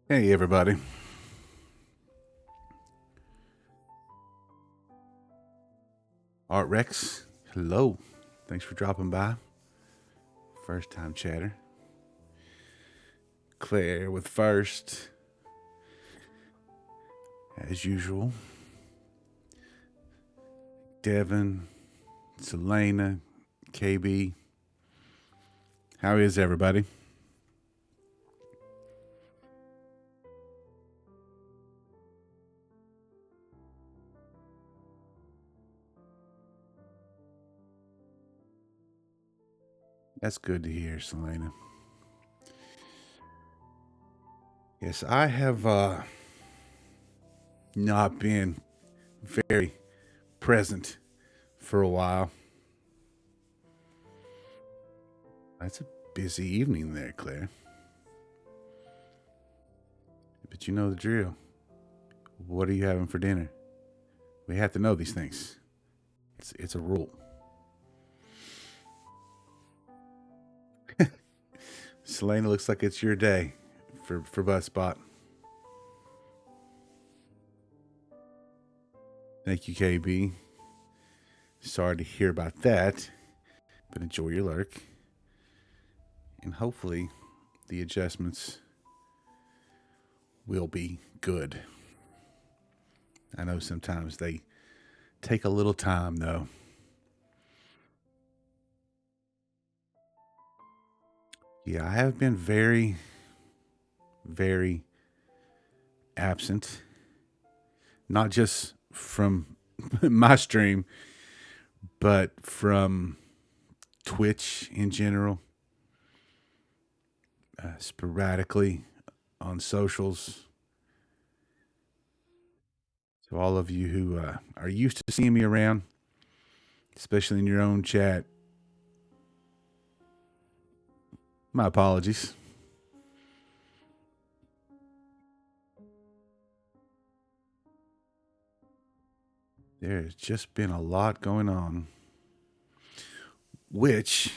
Hey, everybody. Art Rex, hello. Thanks for dropping by. First time chatter. Claire with first, as usual. Devin, Selena, KB. How is everybody? That's good to hear, Selena. Yes, I have not been very present for a while. That's a busy evening there, Claire. But you know the drill. What are you having for dinner? We have to know these things. It's a rule. Selena, looks like it's your day for Buzzspot. Thank you, KB. Sorry to hear about that. but enjoy your lurk. And hopefully, the adjustments will be good. I know sometimes they take a little time, though. Yeah, I have been very, very absent. Not just from my stream, but from Twitch in general, sporadically on socials. So, all of you who are used to seeing me around, especially in your own chat, my apologies. There's just been a lot going on, which,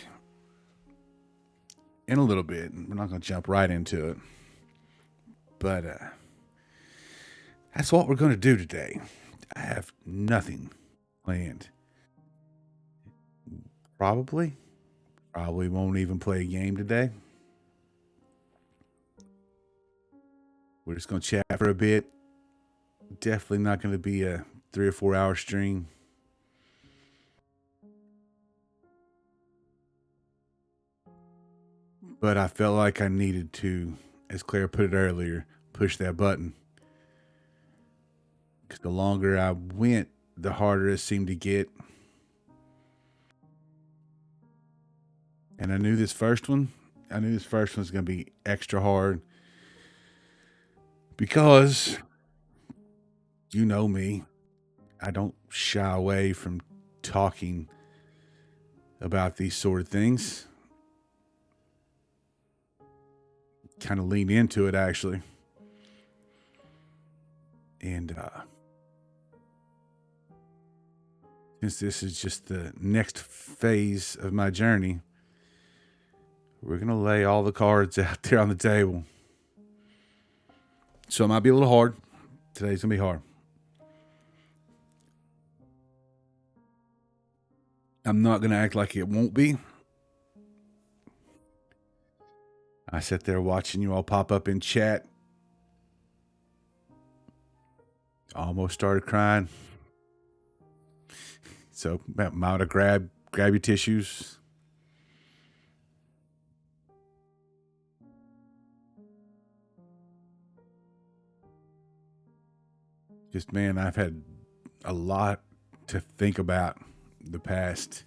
in a little bit, we're not going to jump right into it, but that's what we're going to do today. I have nothing planned. Probably won't even play a game today. We're just going to chat for a bit. Definitely not going to be a 3 or 4 hour stream. But I felt like I needed to, as Claire put it earlier, push that button. Because the longer I went, the harder it seemed to get. And I knew this first one was going to be extra hard. Because, you know me, I don't shy away from talking about these sort of things. Kind of lean into it, actually. And since this is just the next phase of my journey, we're going to lay all the cards out there on the table. So it might be a little hard. Today's going to be hard. I'm not going to act like it won't be. I sit there watching you all pop up in chat. Almost started crying. So I'm out to grab your tissues. Just, man, I've had a lot to think about the past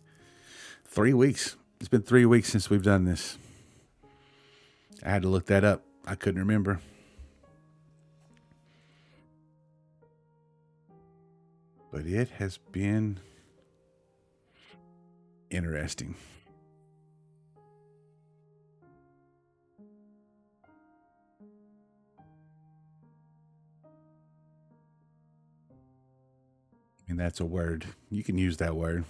3 weeks. It's been 3 weeks since we've done this. I had to look that up. I couldn't remember. But it has been interesting. And that's a word. You can use that word.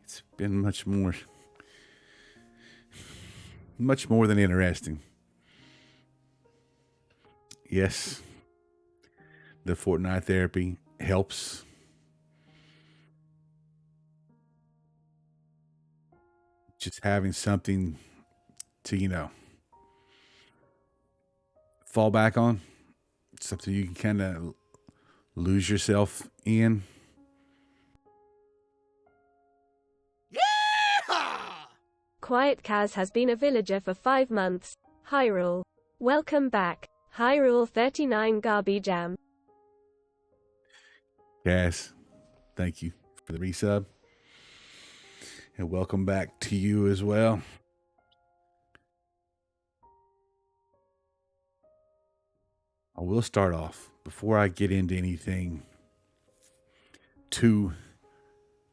It's been much more than interesting. Yes, the Fortnite therapy helps. Just having something to, fall back on, something you can kind of lose yourself in. Quiet Kaz has been a villager for 5 months. Hyrule. Welcome back. Hyrule 39 Garby Jam. Yes, thank you for the resub. And welcome back to you as well. I will start off before I get into anything too.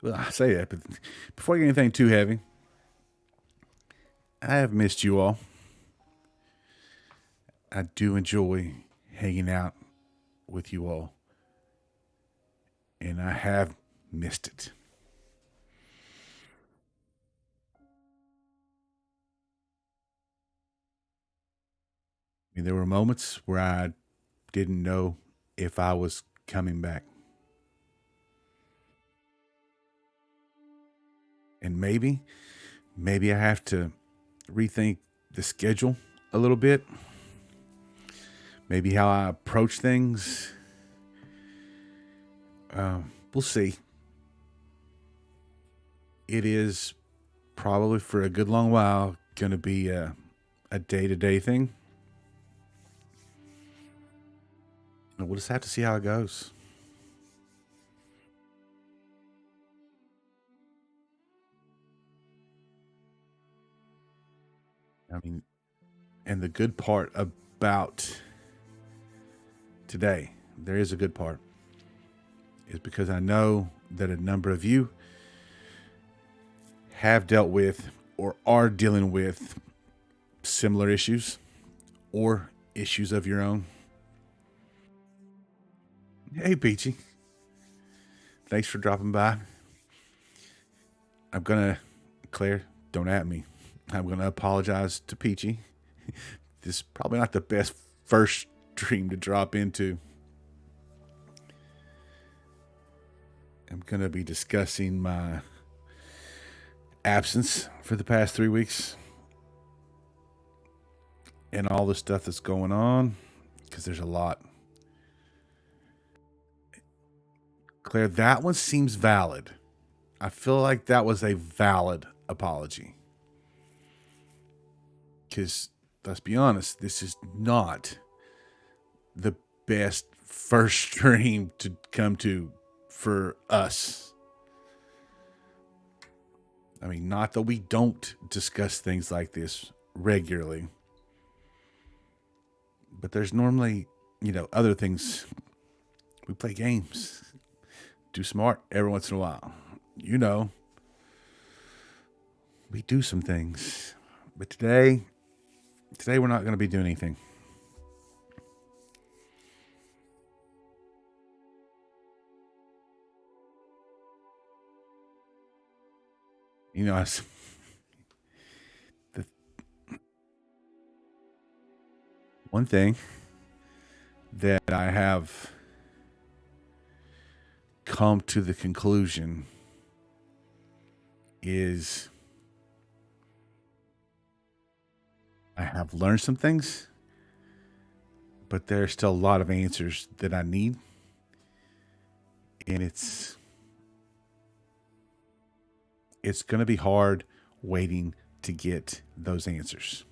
Well, I say that, but before I get anything too heavy, I have missed you all. I do enjoy hanging out with you all, and I have missed it. I mean, there were moments where I didn't know if I was coming back. And maybe I have to rethink the schedule a little bit. Maybe how I approach things. We'll see. It is probably for a good long while going to be a day-to-day thing. And we'll just have to see how it goes. I mean, and the good part about today, there is a good part, is because I know that a number of you have dealt with or are dealing with similar issues or issues of your own. Hey, Peachy. Thanks for dropping by. Claire, don't at me. I'm gonna apologize to Peachy. This is probably not the best first stream to drop into. I'm gonna be discussing my absence for the past 3 weeks and all the stuff that's going on, because there's a lot. Claire, that one seems valid. I feel like that was a valid apology. Because let's be honest, this is not the best first stream to come to for us. I mean, not that we don't discuss things like this regularly, but there's normally, other things. We play games, do smart every once in a while. We do some things. But today we're not going to be doing anything. The one thing that I have come to the conclusion is I have learned some things, but there's still a lot of answers that I need. And it's going to be hard waiting to get those answers.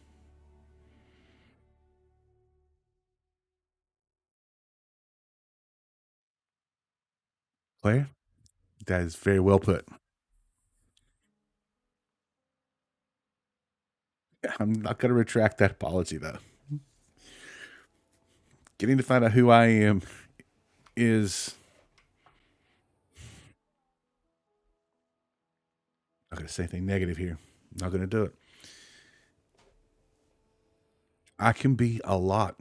Claire, that is very well put. I'm not going to retract that apology, though. Getting to find out who I am is not going to say anything negative here. Not going to do it. I can be a lot.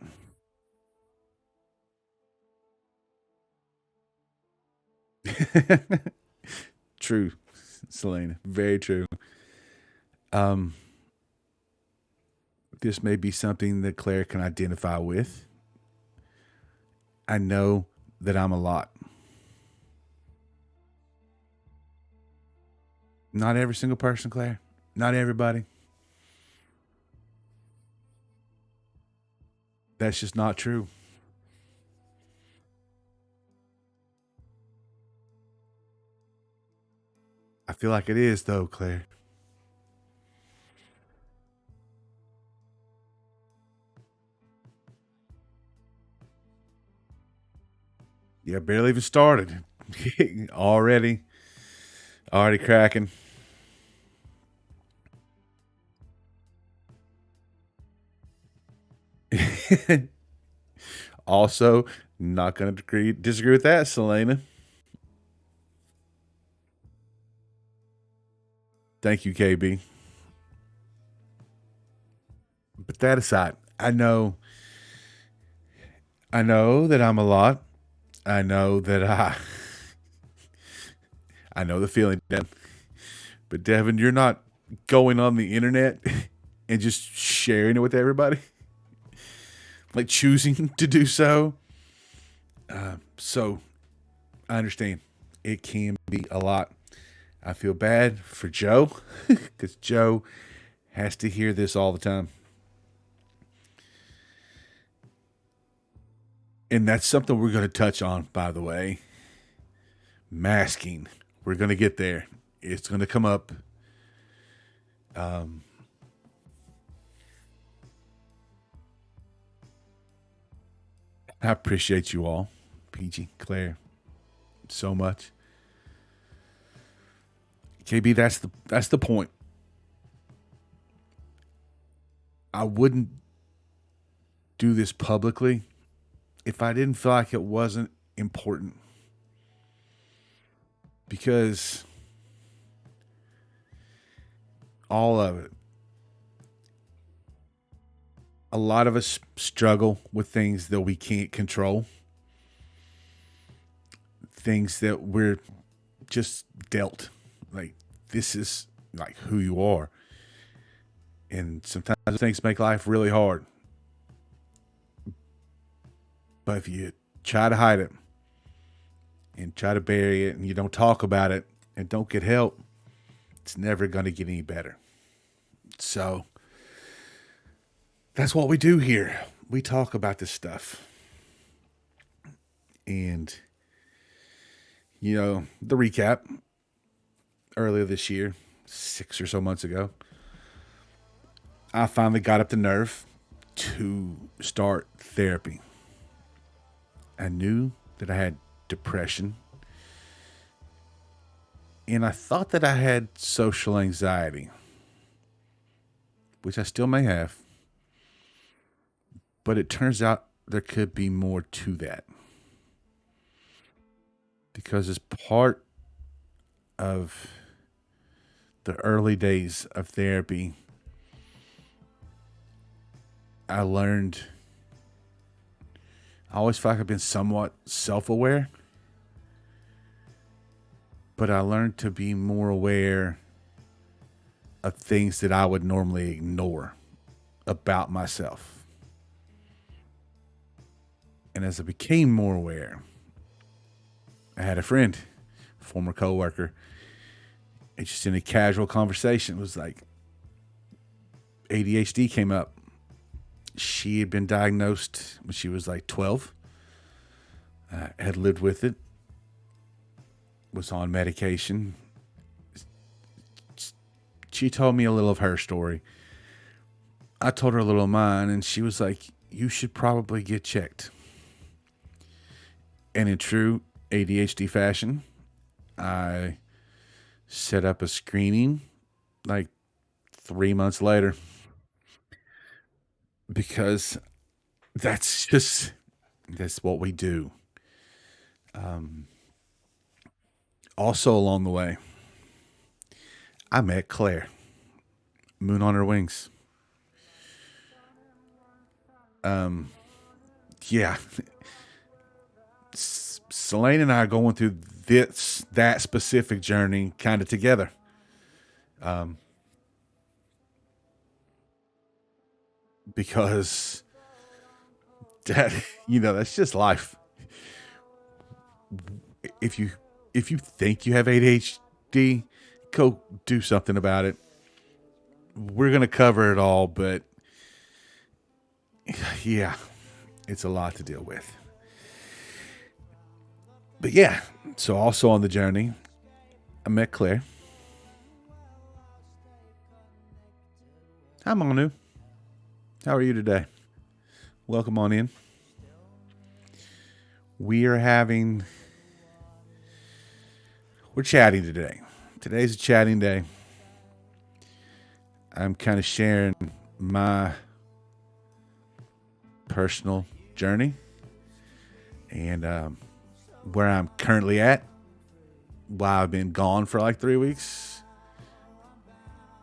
True, Selena. Very true. Um, this may be something that Claire can identify with. I know that I'm a lot. Not every single person, Claire. Not everybody. That's just not true. I feel like it is, though, Claire. Yeah, barely even started. already, already cracking. Also, not going to disagree with that, Selena. Thank you, KB. But that aside, I know that I'm a lot. I know that I know the feeling, Devin. But Devin, you're not going on the internet and just sharing it with everybody, like choosing to do so. So I understand it can be a lot. I feel bad for Joe because Joe has to hear this all the time. And that's something we're going to touch on, by the way. Masking. We're going to get there. It's going to come up. I appreciate you all, PG, Claire, so much. KB, that's the point. I wouldn't do this publicly if I didn't feel like it wasn't important. Because all of it, a lot of us struggle with things that we can't control, things that we're just dealt. Like, this is like who you are. And sometimes things make life really hard. But if you try to hide it and try to bury it and you don't talk about it and don't get help, it's never going to get any better. So that's what we do here. We talk about this stuff. And, you know, the recap earlier this year, 6 or so months ago, I finally got up the nerve to start therapy. I knew that I had depression, and I thought that I had social anxiety, which I still may have, but it turns out there could be more to that, because as part of the early days of therapy, I learned, I always feel like I've been somewhat self-aware, but I learned to be more aware of things that I would normally ignore about myself. And as I became more aware, I had a friend, former coworker, and just in a casual conversation, it was like ADHD came up. She had been diagnosed when she was like 12, had lived with it, was on medication. She told me a little of her story. I told her a little of mine, and she was like, you should probably get checked. And in true ADHD fashion, I set up a screening like 3 months later, because that's what we do. Also along the way, I met Claire, Moon on her wings. Yeah. Selene and I are going through that specific journey kind of together. Because that, that's just life. If you think you have ADHD, go do something about it. We're going to cover it all, but yeah, it's a lot to deal with. But yeah, so also on the journey, I met Claire. Hi, Manu. How are you today? Welcome on in. We're chatting today. Today's a chatting day. I'm kind of sharing my personal journey and where I'm currently at while I've been gone for like 3 weeks.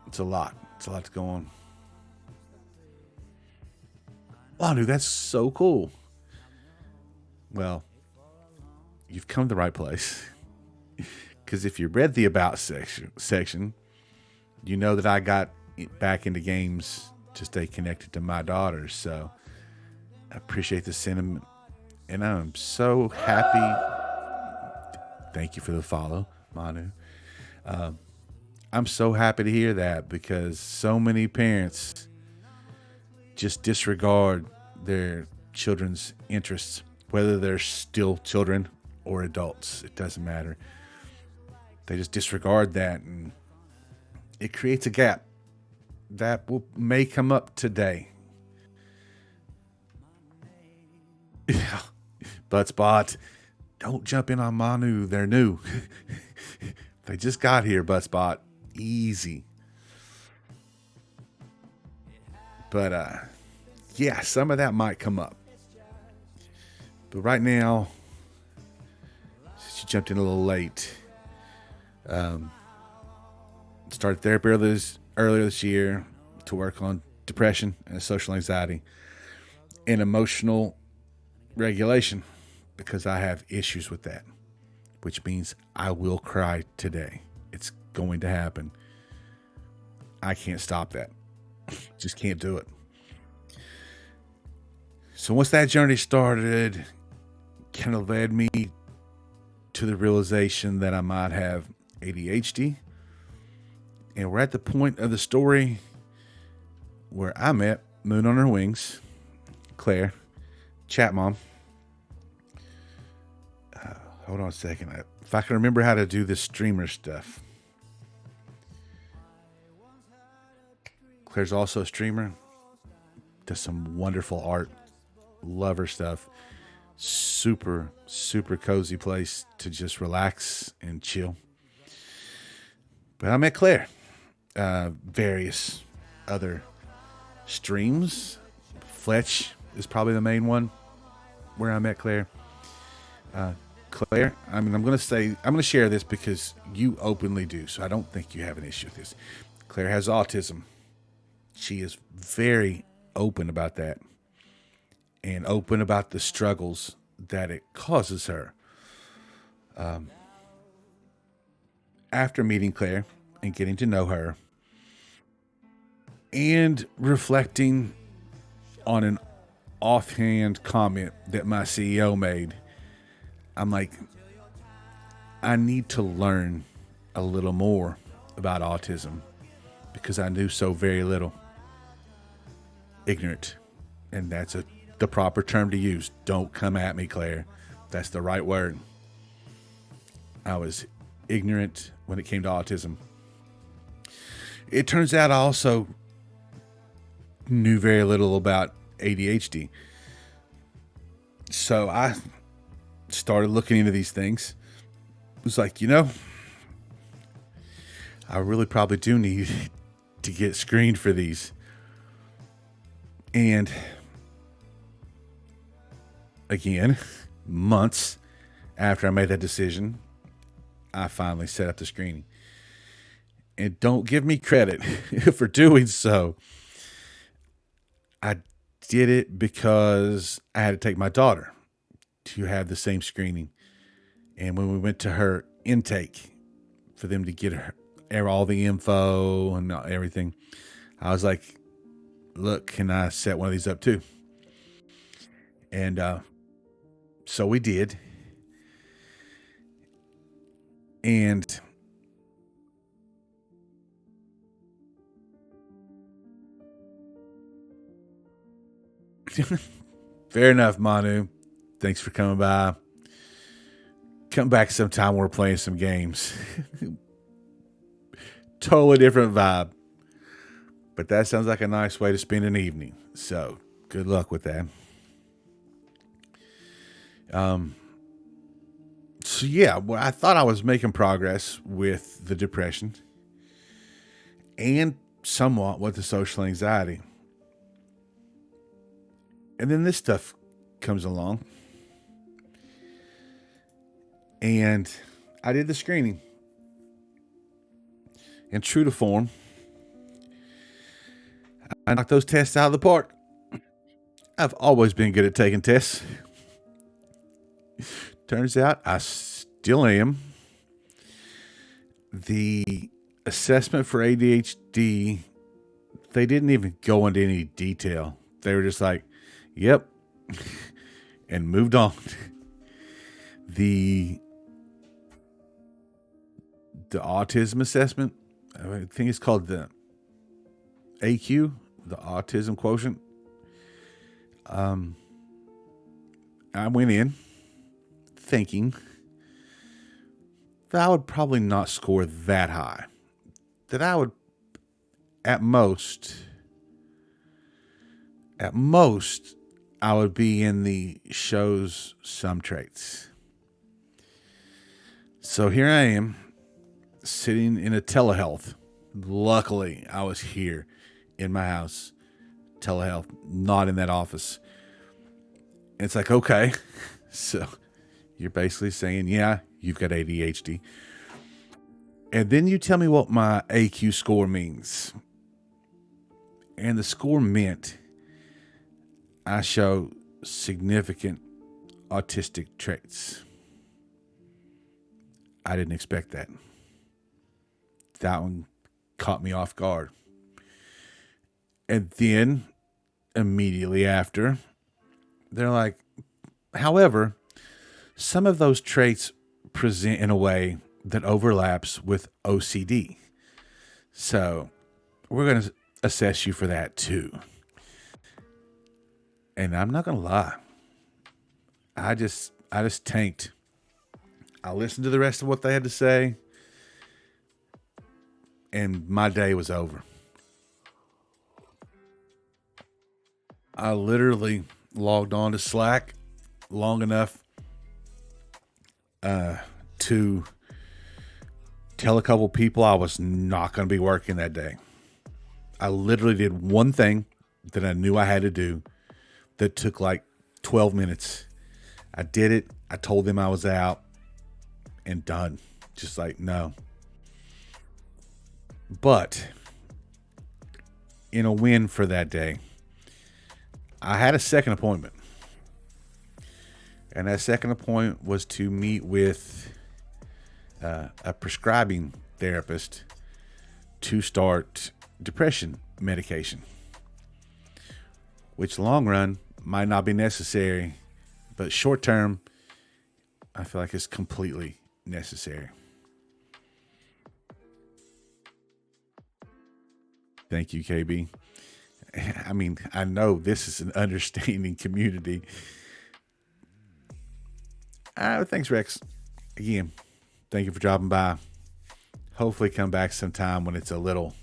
It's a lot. It's a lot to go on. Wow, dude, that's so cool. Well, you've come to the right place. Because if you read the About section, you know that I got back into games to stay connected to my daughters. So I appreciate the sentiment. And I'm so happy. Thank you for the follow, Manu. I'm so happy to hear that because so many parents just disregard their children's interests, whether they're still children or adults. It doesn't matter. They just disregard that, and it creates a gap that may come up today. Yeah, but Spot, don't jump in on Manu. They're new. They just got here, but Spot, easy. But yeah, some of that might come up. But right now, since you jumped in a little late, started therapy earlier this year to work on depression and social anxiety and emotional regulation because I have issues with that, which means I will cry today. It's going to happen. I can't stop that. Just can't do it. So once that journey started, kind of led me to the realization that I might have ADHD. And we're at the point of the story where I met Moon on Her Wings, Claire, Chat Mom. Hold on a second. If I can remember how to do this streamer stuff. Claire's also a streamer. Does some wonderful art. Love her stuff. Super, super cozy place to just relax and chill. But I met Claire. Various other streams. Fletch is probably the main one where I met Claire. Claire, I'm going to share this because you openly do, so I don't think you have an issue with this. Claire has autism. She is very open about that and open about the struggles that it causes her. After meeting Claire and getting to know her and reflecting on an offhand comment that my CEO made, I'm like, I need to learn a little more about autism because I knew so very little. Ignorant. And that's the proper term to use. Don't come at me, Claire. That's the right word. I was ignorant when it came to autism. It turns out I also knew very little about ADHD. So I started looking into these things. It was like, I really probably do need to get screened for these. And again, months after I made that decision, I finally set up the screening. And don't give me credit for doing so. I did it because I had to take my daughter to have the same screening. And when we went to her intake for them to get her all the info and everything, I was like, look, can I set one of these up too? And so we did. And fair enough, Manu. Thanks for coming by. Come back sometime. We're playing some games. Totally different vibe. But that sounds like a nice way to spend an evening. So good luck with that. So yeah, well, I thought I was making progress with the depression and somewhat with the social anxiety. And then this stuff comes along. And I did the screening. And true to form, I knocked those tests out of the park. I've always been good at taking tests. Turns out I still am. The assessment for ADHD, they didn't even go into any detail. They were just like, yep, and moved on. The the autism assessment. I think it's called the AQ, the autism quotient. I went in thinking that I would probably not score that high. That I would, at most, I would be in the shows some traits. So here I am, sitting in a telehealth. Luckily, I was here in my house. Telehealth, not in that office. And it's like, okay, so you're basically saying, yeah, you've got ADHD. And then you tell me what my AQ score means. And the score meant I show significant autistic traits. I didn't expect that. That one caught me off guard. And then, immediately after, they're like, however, some of those traits present in a way that overlaps with OCD. So we're going to assess you for that too. And I'm not going to lie. I just tanked. I listened to the rest of what they had to say, and my day was over. I literally logged on to Slack long enough to tell a couple people I was not going to be working that day. I literally did one thing that I knew I had to do that took like 12 minutes. I did it. I told them I was out and done. Just like, no. But in a win for that day, I had a second appointment. And that second appointment was to meet with a prescribing therapist to start depression medication, which long run might not be necessary, but short term, I feel like it's completely necessary. Thank you, KB. I mean, I know this is an understanding community. Thanks, Rex. Again, thank you for dropping by. Hopefully come back sometime when it's a little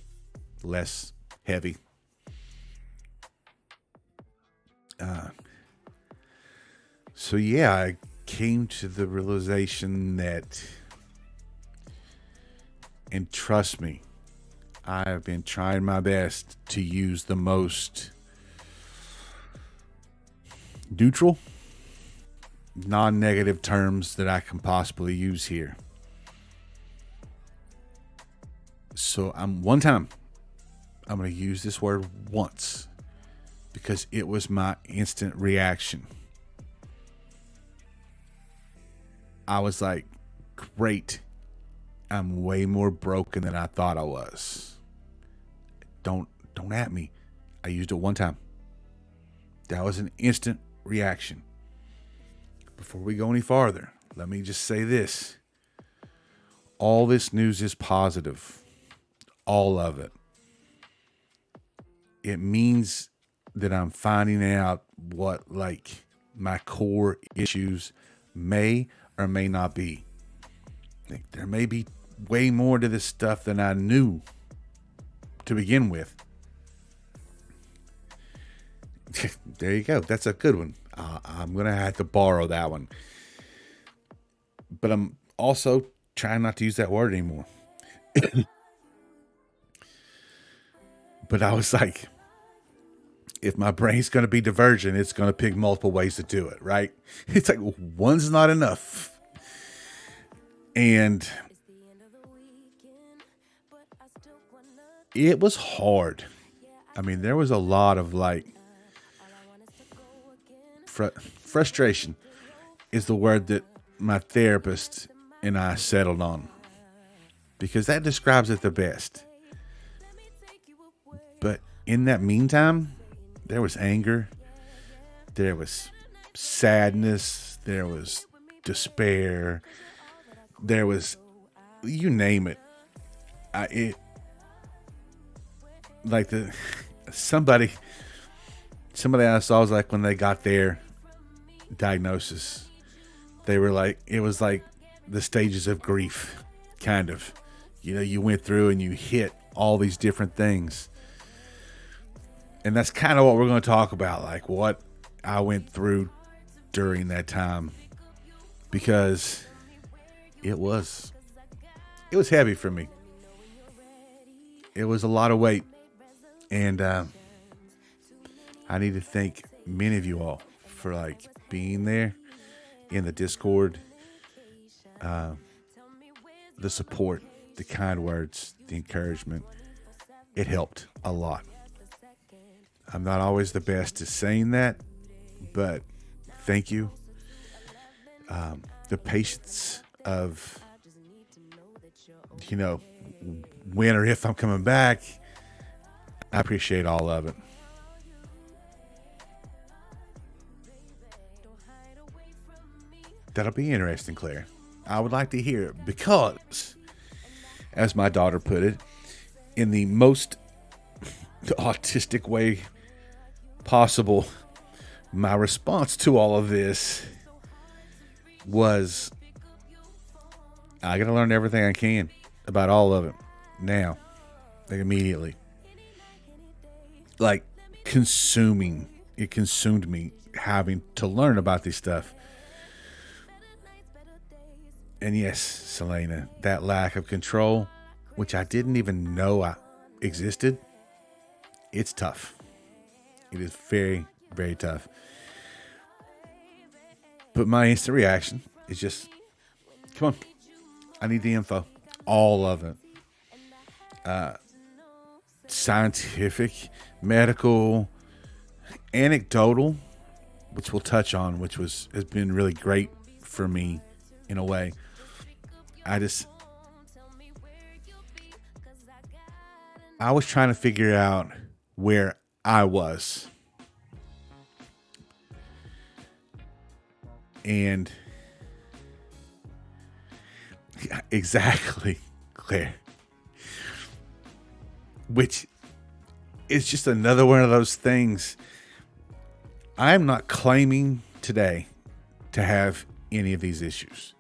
less heavy. So yeah, I came to the realization that, and trust me, I have been trying my best to use the most neutral, non-negative terms that I can possibly use here. So one time, I'm going to use this word once because it was my instant reaction. I was like, great. I'm way more broken than I thought I was. Don't at me. I used it one time. That was an instant reaction. Before we go any farther, let me just say this. All this news is positive. All of it. It means that I'm finding out what like my core issues may or may not be. Like, there may be way more to this stuff than I knew to begin with. There you go. That's a good one. I'm going to have to borrow that one. But I'm also trying not to use that word anymore. But I was like, if my brain's going to be divergent, it's going to pick multiple ways to do it, right? It's like, one's not enough. And it was hard. I mean, there was a lot of like frustration is the word that my therapist and I settled on, because that describes it the best. But in that meantime, there was anger, there was sadness, there was despair, there was you name it. It like the somebody I saw was like when they got their diagnosis, they were like, it was like the stages of grief, kind of. You know, you went through and you hit all these different things. And that's kind of what we're going to talk about, like what I went through during that time, because it was heavy for me. It was a lot of weight, and I need to thank many of you all for like being there in the Discord, the support, the kind words, the encouragement. It helped a lot. I'm not always the best at saying that, but thank you. The patience of, you know, when or if I'm coming back, I appreciate all of it. That'll be interesting, Claire. I would like to hear it because, as my daughter put it, in the most autistic way possible, my response to all of this was, I gotta learn everything I can about all of it now, like immediately. Like it consumed me having to learn about this stuff. And yes, Selena, that lack of control, which I didn't even know existed, it's tough. It is very, very tough. But my instant reaction is just, come on, I need the info. All of it. Scientific, medical, anecdotal, which we'll touch on, which has been really great for me in a way. I was trying to figure out where I was. And exactly, Claire. Which is just another one of those things. I'm not claiming today to have any of these issues.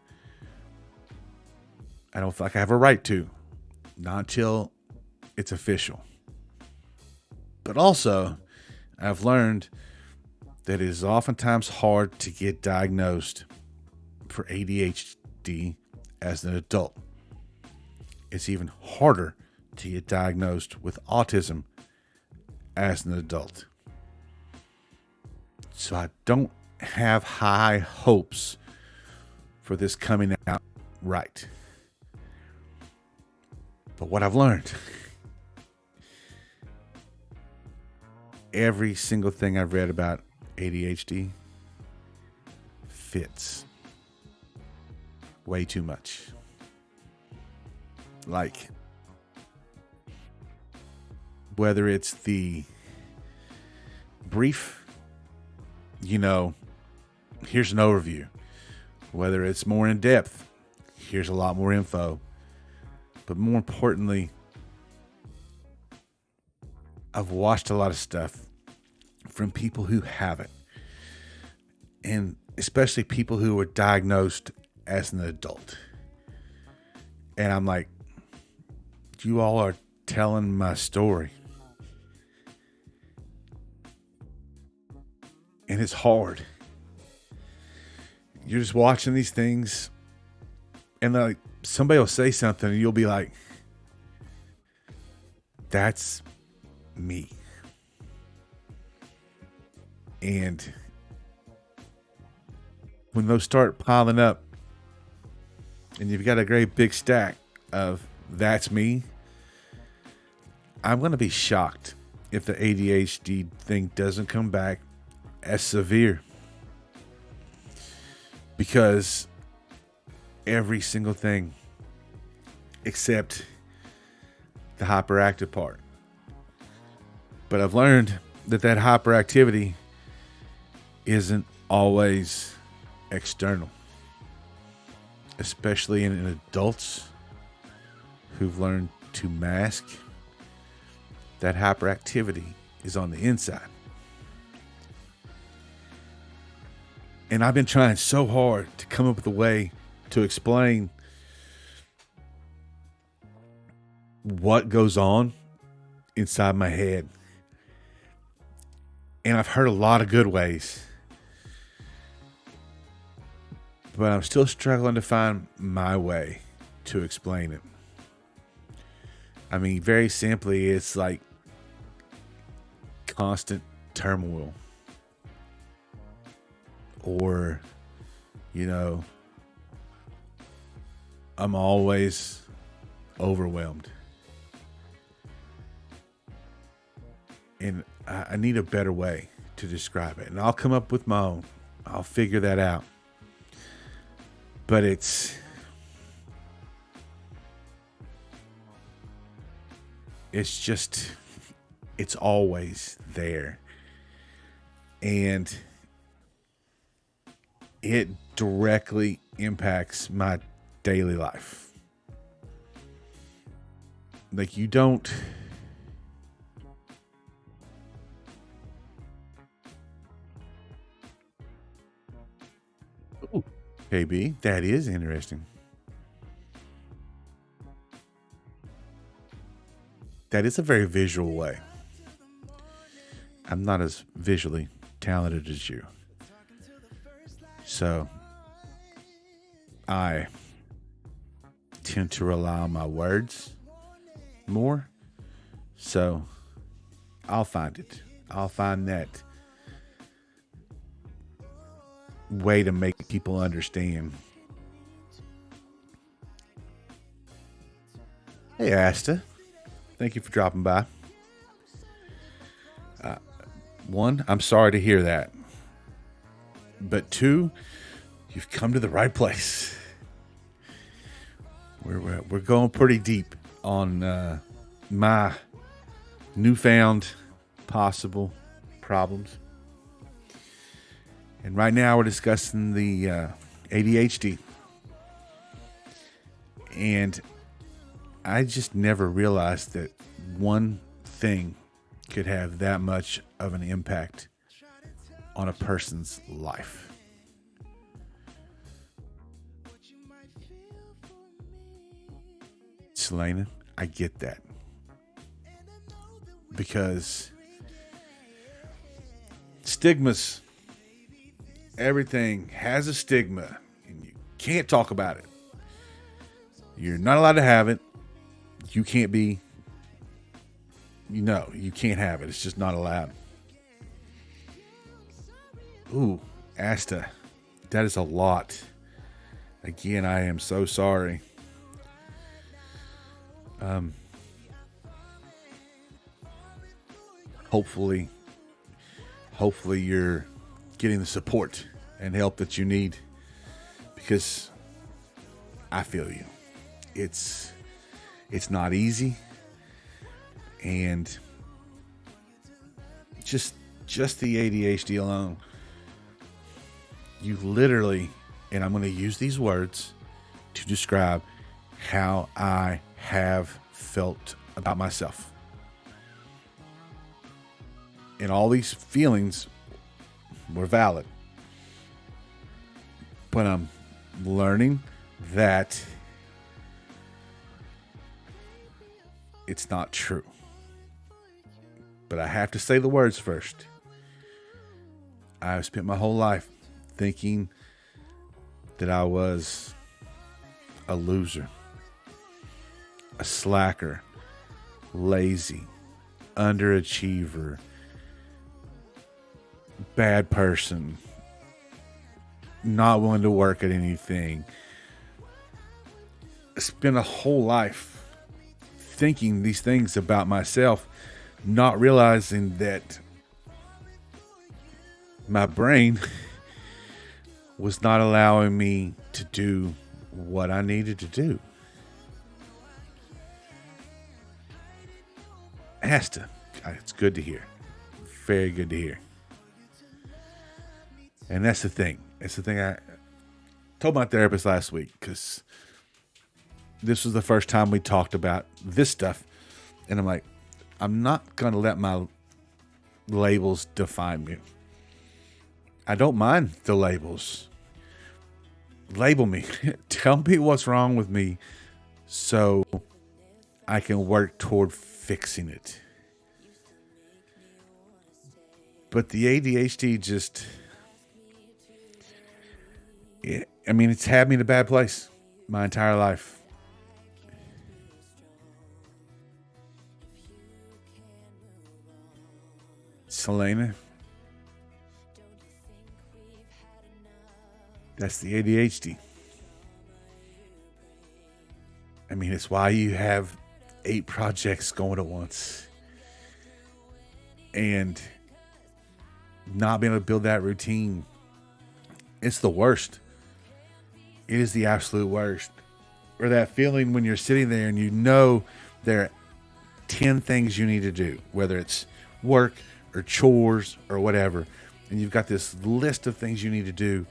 I don't feel like I have a right to. Not until it's official. But also, I've learned that it is oftentimes hard to get diagnosed for ADHD as an adult. It's even harder to get diagnosed with autism as an adult. So I don't have high hopes for this coming out right. But what I've learned, every single thing I've read about ADHD fits way too much. Like, whether it's the brief, here's an overview. Whether it's more in depth, here's a lot more info. But more importantly, I've watched a lot of stuff from people who have it. And especially people who were diagnosed as an adult. And I'm like, you all are telling my story. And it's hard. You're just watching these things, and like somebody will say something, and you'll be like, "That's me." And when those start piling up, and you've got a great big stack of "that's me," I'm going to be shocked if the ADHD thing doesn't come back as severe. Because every single thing except the hyperactive part. But I've learned that hyperactivity isn't always external. Especially in adults who've learned to mask that hyperactivity is on the inside. And I've been trying so hard to come up with a way to explain what goes on inside my head. And I've heard a lot of good ways. But I'm still struggling to find my way to explain it. I mean, very simply, it's like constant turmoil. Or, I'm always overwhelmed. And I need a better way to describe it. And I'll come up with my own. I'll figure that out. But it's just, it's always there. And it directly impacts my daily life. Like, you don't... Ooh, KB, that is interesting. That is a very visual way. I'm not as visually talented as you. So, I tend to rely on my words more. So, I'll find it. I'll find that way to make people understand. Hey, Asta. Thank you for dropping by. One, I'm sorry to hear that. But two, you've come to the right place. We're going pretty deep on my newfound possible problems. And right now we're discussing the ADHD. And I just never realized that one thing could have that much of an impact on a person's life. Selena, I get that. Because stigmas, everything has a stigma, and you can't talk about it. You're not allowed to have it. You can't be, you can't have it. It's just not allowed. Ooh, Asta, that is a lot. Again, I am so sorry. Hopefully you're getting the support and help that you need, because I feel you. It's not easy, and just the ADHD alone, you literally, and I'm going to use these words to describe how I have felt about myself. And all these feelings were valid. But I'm learning that it's not true. But I have to say the words first. I've spent my whole life thinking that I was a loser, a slacker, lazy, underachiever, bad person, not willing to work at anything. I spent a whole life thinking these things about myself, not realizing that my brain was not allowing me to do what I needed to do. Asta, it's good to hear. Very good to hear. And that's the thing. It's the thing I told my therapist last week, because this was the first time we talked about this stuff. And I'm like, I'm not going to let my labels define me. I don't mind the labels. Label me. Tell me what's wrong with me so I can work toward fixing it. But the ADHD just, it's had me in a bad place my entire life. Selena, that's the ADHD. It's why you have 8 projects going at once. And not being able to build that routine, it's the worst. It is the absolute worst. Or that feeling when you're sitting there and you know there are 10 things you need to do, whether it's work or chores or whatever, and you've got this list of things you need to do,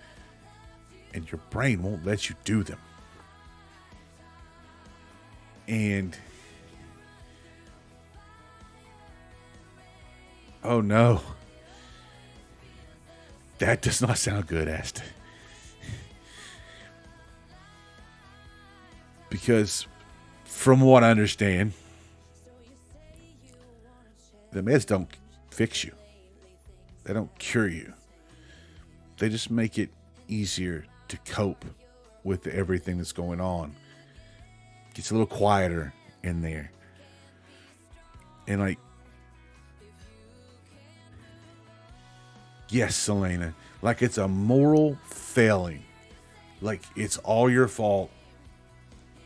and your brain won't let you do them. And oh no, that does not sound good, Asta. Because from what I understand, the meds don't fix you. They don't cure you. They just make it easier to cope with everything that's going on. Gets a little quieter in there. And yes, Selena, like it's a moral failing. Like it's all your fault.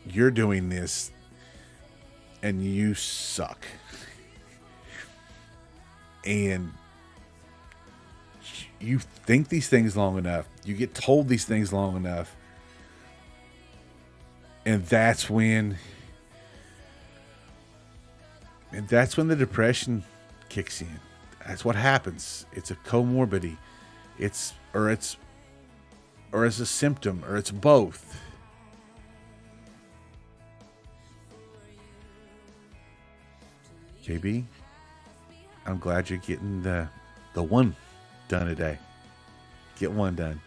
You're doing this and you suck. And you think these things long enough, you get told these things long enough, and that's when the depression kicks in. That's what happens. It's a comorbidity. It's a symptom, or it's both. KB, I'm glad you're getting the one done today. Get one done.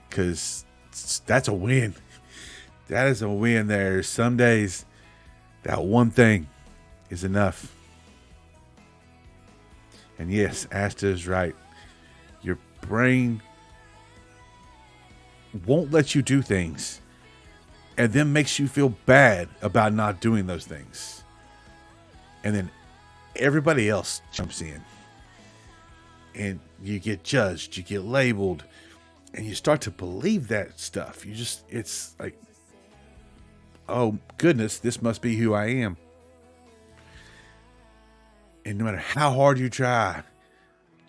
Because that's a win. That is a win there. Some days, that one thing is enough. And yes, Asta is right. Your brain won't let you do things, and then makes you feel bad about not doing those things. And then everybody else jumps in. And you get judged, you get labeled, and you start to believe that stuff. It's like, oh goodness, this must be who I am. And no matter how hard you try,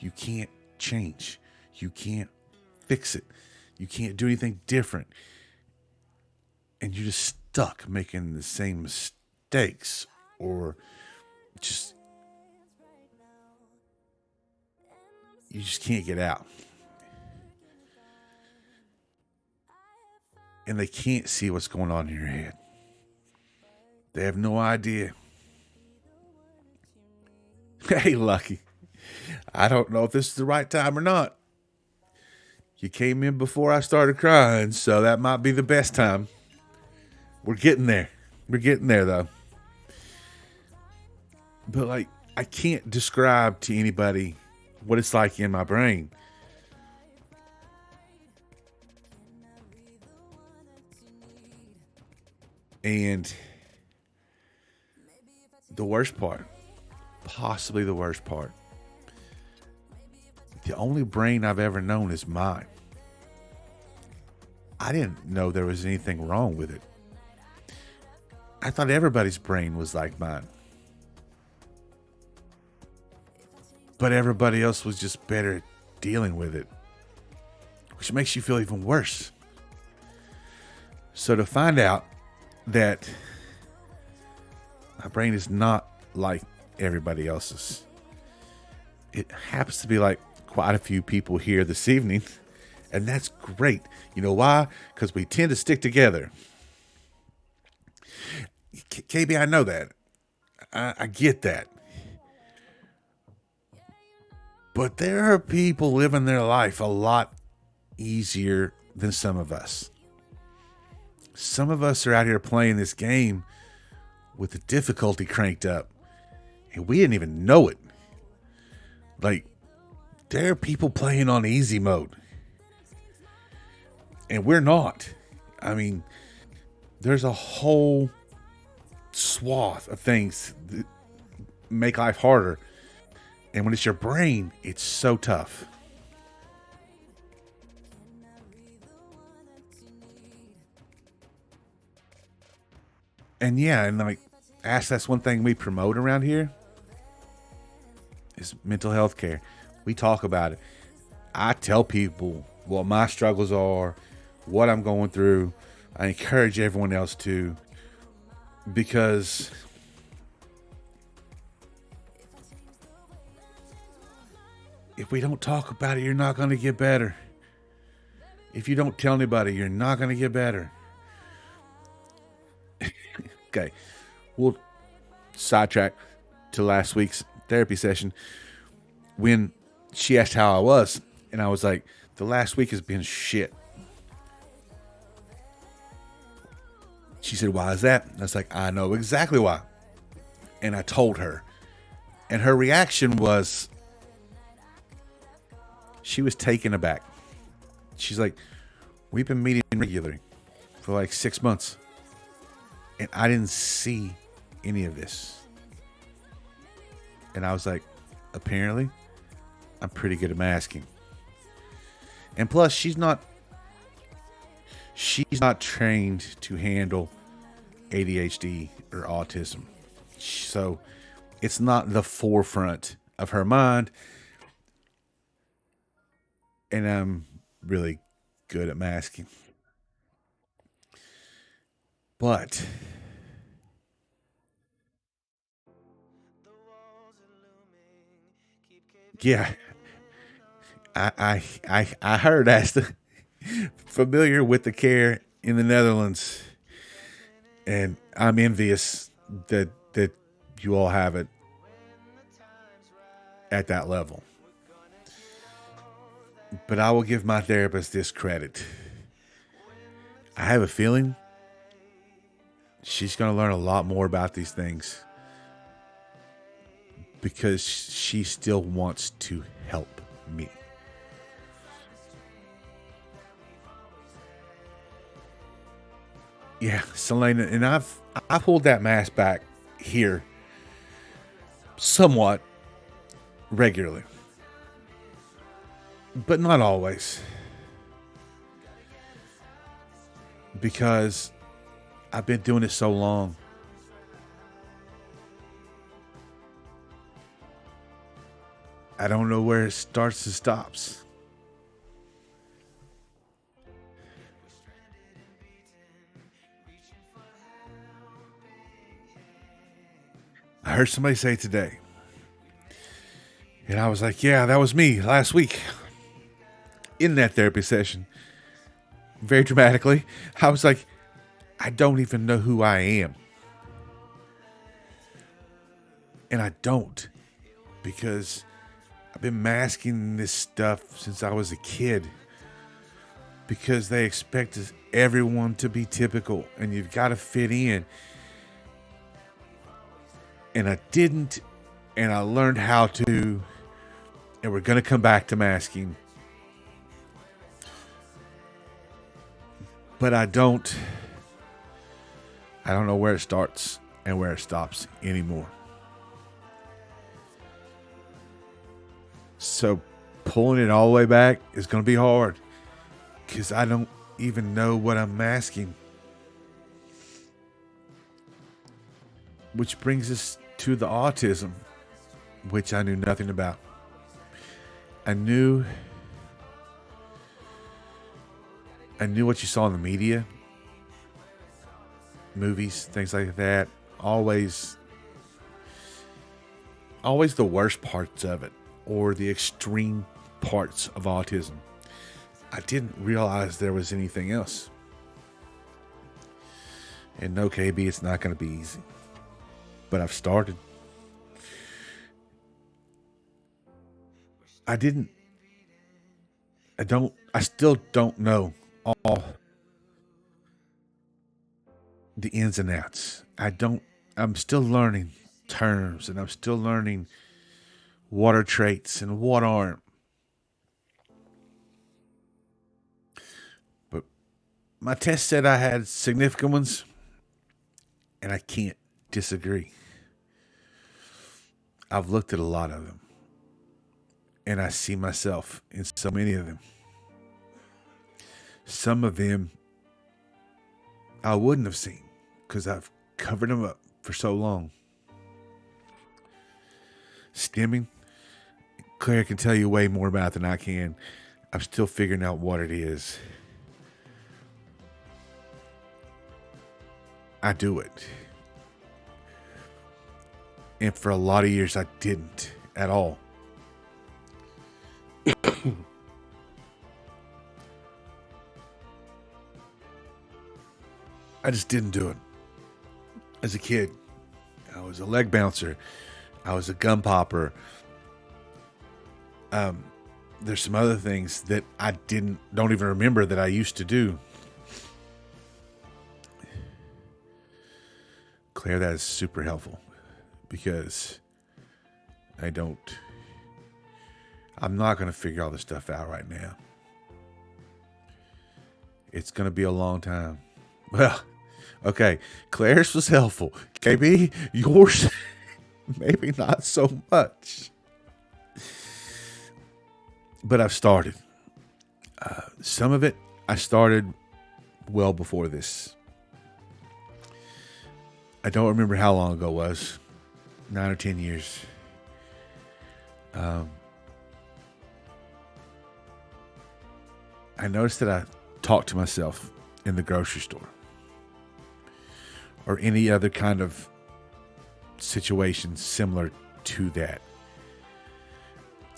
you can't change. You can't fix it. You can't do anything different. And you're just stuck making the same mistakes, or you just can't get out. And they can't see what's going on in your head. They have no idea. Hey, Lucky. I don't know if this is the right time or not. You came in before I started crying, so that might be the best time. We're getting there. We're getting there, though. But, I can't describe to anybody what it's like in my brain. And the worst part, possibly the worst part, the only brain I've ever known is mine. I didn't know there was anything wrong with it. I thought everybody's brain was like mine. But everybody else was just better at dealing with it, which makes you feel even worse. So to find out that my brain is not like everybody else's, it happens to be like quite a few people here this evening, And that's great. You know why? Because we tend to stick together. KB, I know that. I get that. But there are people living their life a lot easier than some of us. Some of us are out here playing this game with the difficulty cranked up, and we didn't even know it. Like, there are people playing on easy mode, and we're not. I mean, there's a whole swath of things that make life harder. And when it's your brain, it's so tough. And yeah, and like, that's one thing we promote around here is mental health care. We talk about it. I tell people what my struggles are, what I'm going through. I encourage everyone else to, because if we don't talk about it, you're not going to get better. If you don't tell anybody, you're not going to get better. Okay, we'll sidetrack to last week's therapy session when she asked how I was, and I was like, the last week has been shit. She said, why is that? I was like, I know exactly why. And I told her. And her reaction was, she was taken aback. She's like, we've been meeting regularly for like 6 months, and I didn't see any of this. And I was like, apparently, I'm pretty good at masking. And plus, she's not trained to handle ADHD or autism. So it's not the forefront of her mind. And I'm really good at masking. But yeah, I heard as the familiar with the care in the Netherlands, and I'm envious that you all have it at that level. But I will give my therapist this credit. I have a feeling she's going to learn a lot more about these things because she still wants to help me. Yeah, Selena, and I pulled that mask back here somewhat regularly, but not always, because I've been doing it so long. I don't know where it starts and stops. I heard somebody say today, and I was like, yeah, that was me last week in that therapy session. Very dramatically, I was like, I don't even know who I am. And I don't, because I've been masking this stuff since I was a kid, because they expect everyone to be typical and you've got to fit in. And I didn't, and I learned how to, and we're going to come back to masking. But I don't know where it starts and where it stops anymore. So pulling it all the way back is going to be hard, because I don't even know what I'm masking. Which brings us to the autism, which I knew nothing about. I knew what you saw in the media, movies, things like that. Always the worst parts of it, or the extreme parts of autism. I didn't realize there was anything else. And no, KB, it's not going to be easy. But I've started. I still don't know all the ins and outs. I'm still learning terms, and I'm still learning what are traits and what aren't. But my test said I had significant ones, and I can't disagree. I've looked at a lot of them, and I see myself in so many of them. Some of them I wouldn't have seen because I've covered them up for so long. Stimming, Claire can tell you way more about than I can. I'm still figuring out what it is. I do it. And for a lot of years, I didn't at all. I just didn't do it. As a kid, I was a leg bouncer. I was a gum popper. There's some other things that I don't even remember that I used to do. Claire, that is super helpful because I'm not going to figure all this stuff out right now. It's going to be a long time. Well, okay. Claire's was helpful. KB, yours, maybe not so much. But I've started. Some of it I started well before this. I don't remember how long ago it was. 9 or 10 years. I noticed that I talked to myself in the grocery store or any other kind of situation similar to that.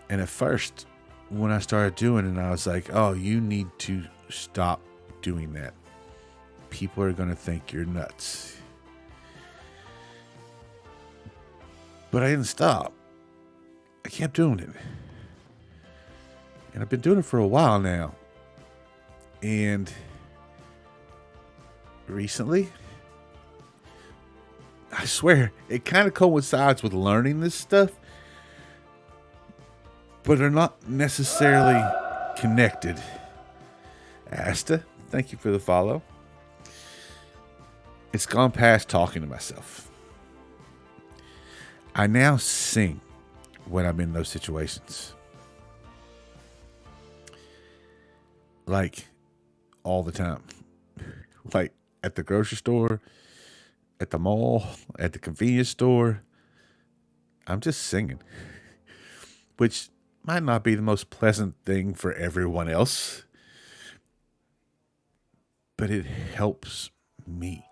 And at first, when I started doing it, I was like, oh, you need to stop doing that. People are going to think you're nuts. But I didn't stop. I kept doing it. And I've been doing it for a while now. And recently, I swear, it kind of coincides with learning this stuff, but they're not necessarily connected. Asta, thank you for the follow. It's gone past talking to myself. I now sing when I'm in those situations. Like, all the time. Like, at the grocery store, at the mall, at the convenience store. I'm just singing. Which might not be the most pleasant thing for everyone else. But it helps me.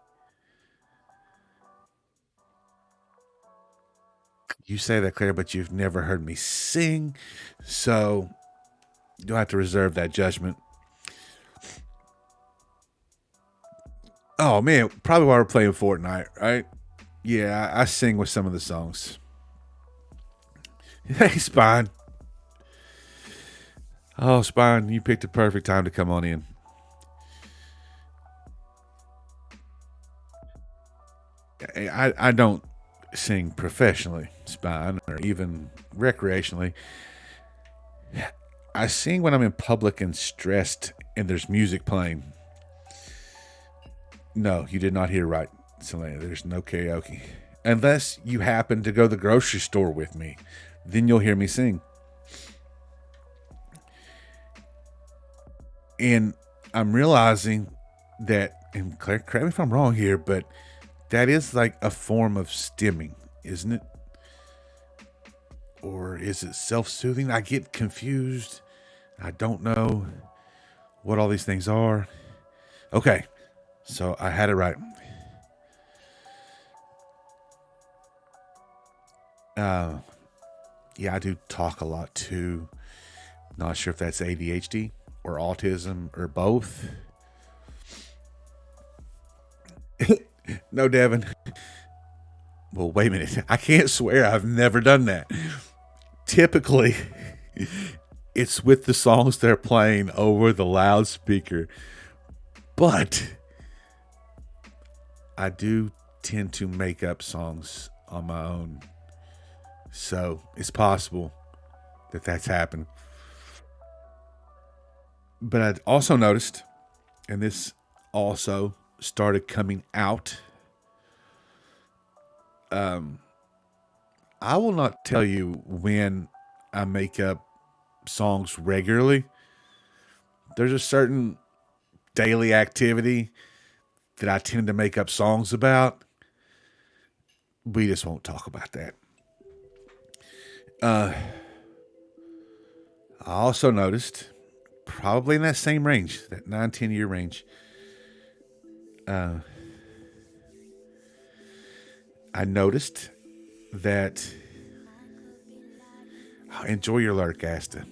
You say that, Claire, but you've never heard me sing. So you'll have to reserve that judgment. Oh, man, probably while we're playing Fortnite, right? Yeah, I sing with some of the songs. Hey, Spine. Oh, Spine, you picked a perfect time to come on in. I don't sing professionally, Spine, or even recreationally. I sing when I'm in public and stressed and there's music playing. No, you did not hear right, Selena. There's no karaoke. Unless you happen to go to the grocery store with me. Then you'll hear me sing. And I'm realizing that, and Claire, correct me if I'm wrong here, but that is like a form of stimming, isn't it? Or is it self-soothing? I get confused. I don't know what all these things are. Okay. So I had it right. Yeah, I do talk a lot too. Not sure if that's ADHD or autism or both. No, Devin. Well, wait a minute. I can't swear I've never done that. Typically, it's with the songs they're playing over the loudspeaker. But I do tend to make up songs on my own. So it's possible that that's happened. But I also noticed, and this also started coming out. I will not tell you when I make up songs regularly. There's a certain daily activity that I tend to make up songs about. We just won't talk about that. I also noticed, probably in that same range, that 9-10 year range, I noticed that enjoy your lurk, Asta.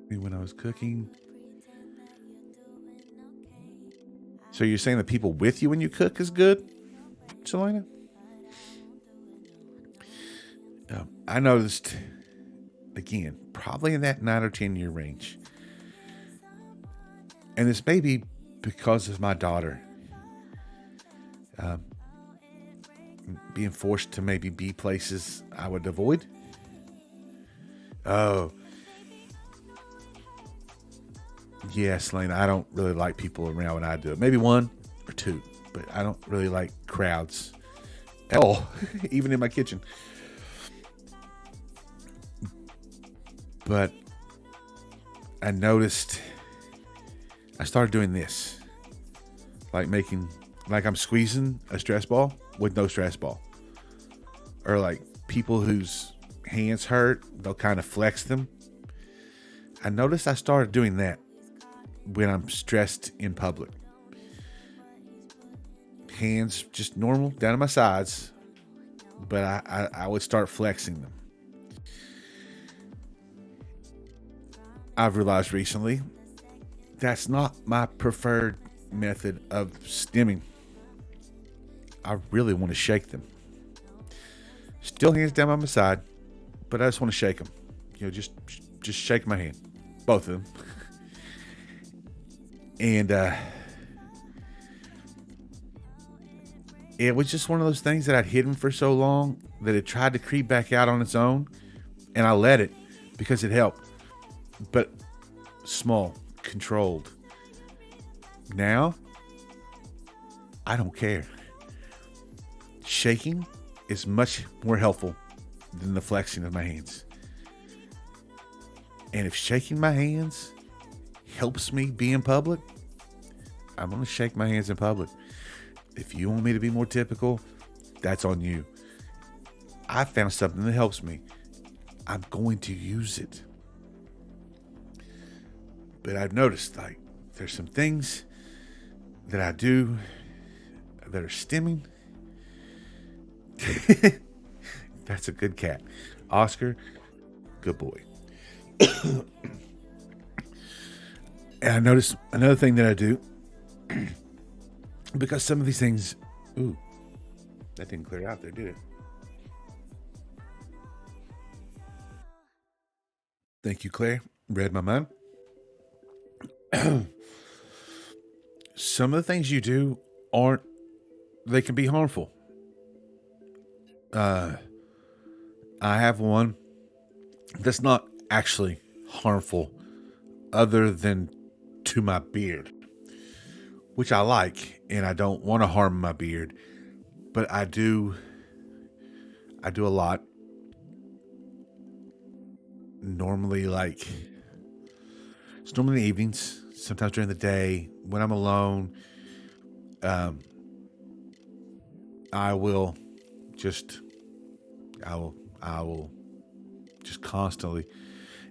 When I was cooking. So you're saying the people with you when you cook is good, Selena? I noticed, again, probably in that 9 or 10 year range. And this may be because of my daughter being forced to maybe be places I would avoid. Oh, yeah, Selena, I don't really like people around when I do it. Maybe one or two, but I don't really like crowds at all, even in my kitchen. But I noticed I started doing this. Like I'm squeezing a stress ball with no stress ball. Or like people whose hands hurt, they'll kind of flex them. I noticed I started doing that when I'm stressed in public. Hands just normal, down to my sides. But I would start flexing them. I've realized recently that's not my preferred method of stimming. I really want to shake them. Still hands down by my side, but I just want to shake them. Just shake my hand. Both of them. And it was just one of those things that I'd hidden for so long that it tried to creep back out on its own. And I let it because it helped. But small, controlled. Now, I don't care. Shaking is much more helpful than the flexing of my hands. And if shaking my hands helps me be in public, I'm going to shake my hands in public. If you want me to be more typical, that's on you. I found something that helps me. I'm going to use it. But I've noticed, like, there's some things that I do that are stimming. That's a good cat. Oscar, good boy. And I noticed another thing that I do, because some of these things, that didn't clear out there, did it? Thank you, Claire. Read my mind. Some of the things you do they can be harmful. I have one that's not actually harmful other than to my beard, which I like, and I don't want to harm my beard, but I do a lot. Normally, it's normally in the evenings, sometimes during the day when I'm alone. I will just constantly,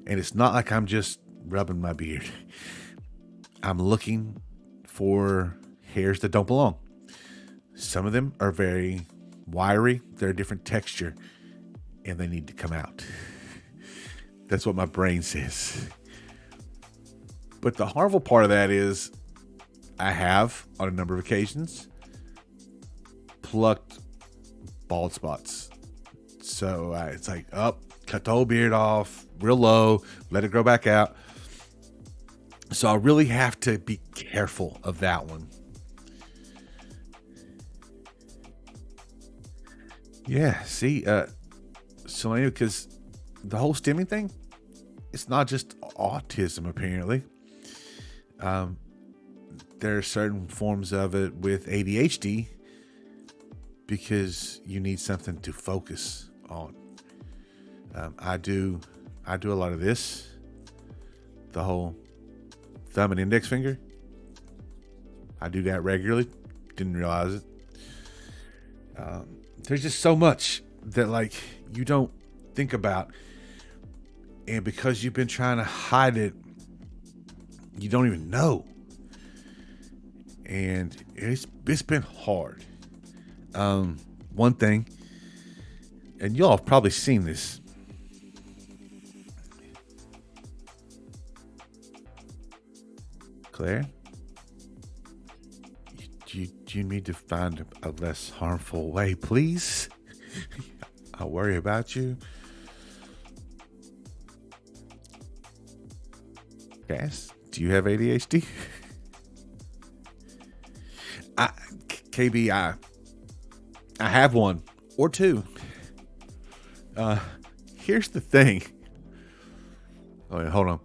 and it's not like I'm just rubbing my beard. I'm looking for hairs that don't belong. Some of them are very wiry. They're a different texture, and they need to come out. That's what my brain says. But the harmful part of that is I have, on a number of occasions, plucked bald spots. So it's like, cut the whole beard off real low, let it grow back out. So I really have to be careful of that one. Yeah, see, Selena, because the whole stimming thing, it's not just autism, apparently. There are certain forms of it with ADHD because you need something to focus on. I do a lot of this, the whole thumb and index finger. I do that regularly. Didn't realize it. There's just so much that like you don't think about, and because you've been trying to hide it, you don't even know. And it's been hard. One thing, and y'all have probably seen this. Claire, you need to find a less harmful way, please. I'll worry about you. Cass, do you have ADHD? KB, I have one or two. Here's the thing. Oh, wait, hold on.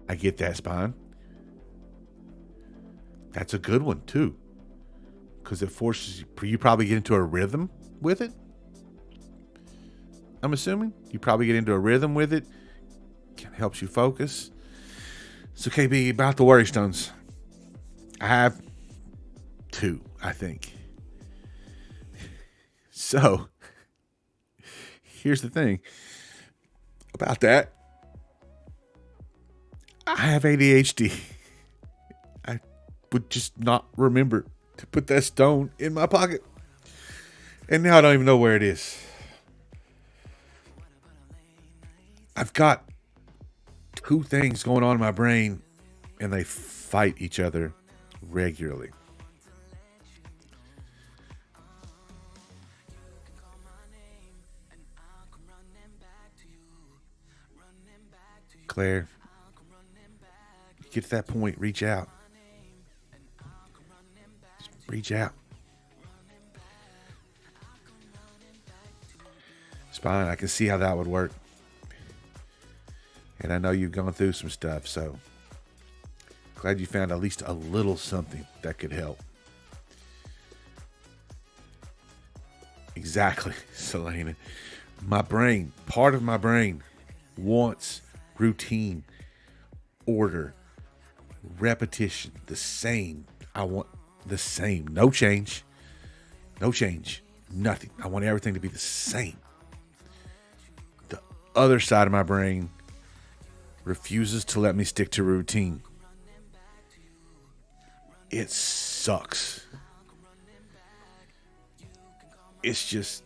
I get that, Spine. That's a good one too, because it forces you probably get into a rhythm with it. I'm assuming you probably get into a rhythm with it. It helps you focus. So KB, about the worry stones, I have two, I think. So here's the thing about that. I have ADHD. I would just not remember to put that stone in my pocket. And now I don't even know where it is. I've got two things going on in my brain, and they fight each other regularly. Claire, get to that point, reach out. Just reach out. Spine, I can see how that would work. And I know you've gone through some stuff, so glad you found at least a little something that could help. Exactly, Selena. My brain, part of my brain, wants routine, order, repetition, the same. I want the same. No change. No change. Nothing. I want everything to be the same. The other side of my brain refuses to let me stick to routine. It sucks. It's just,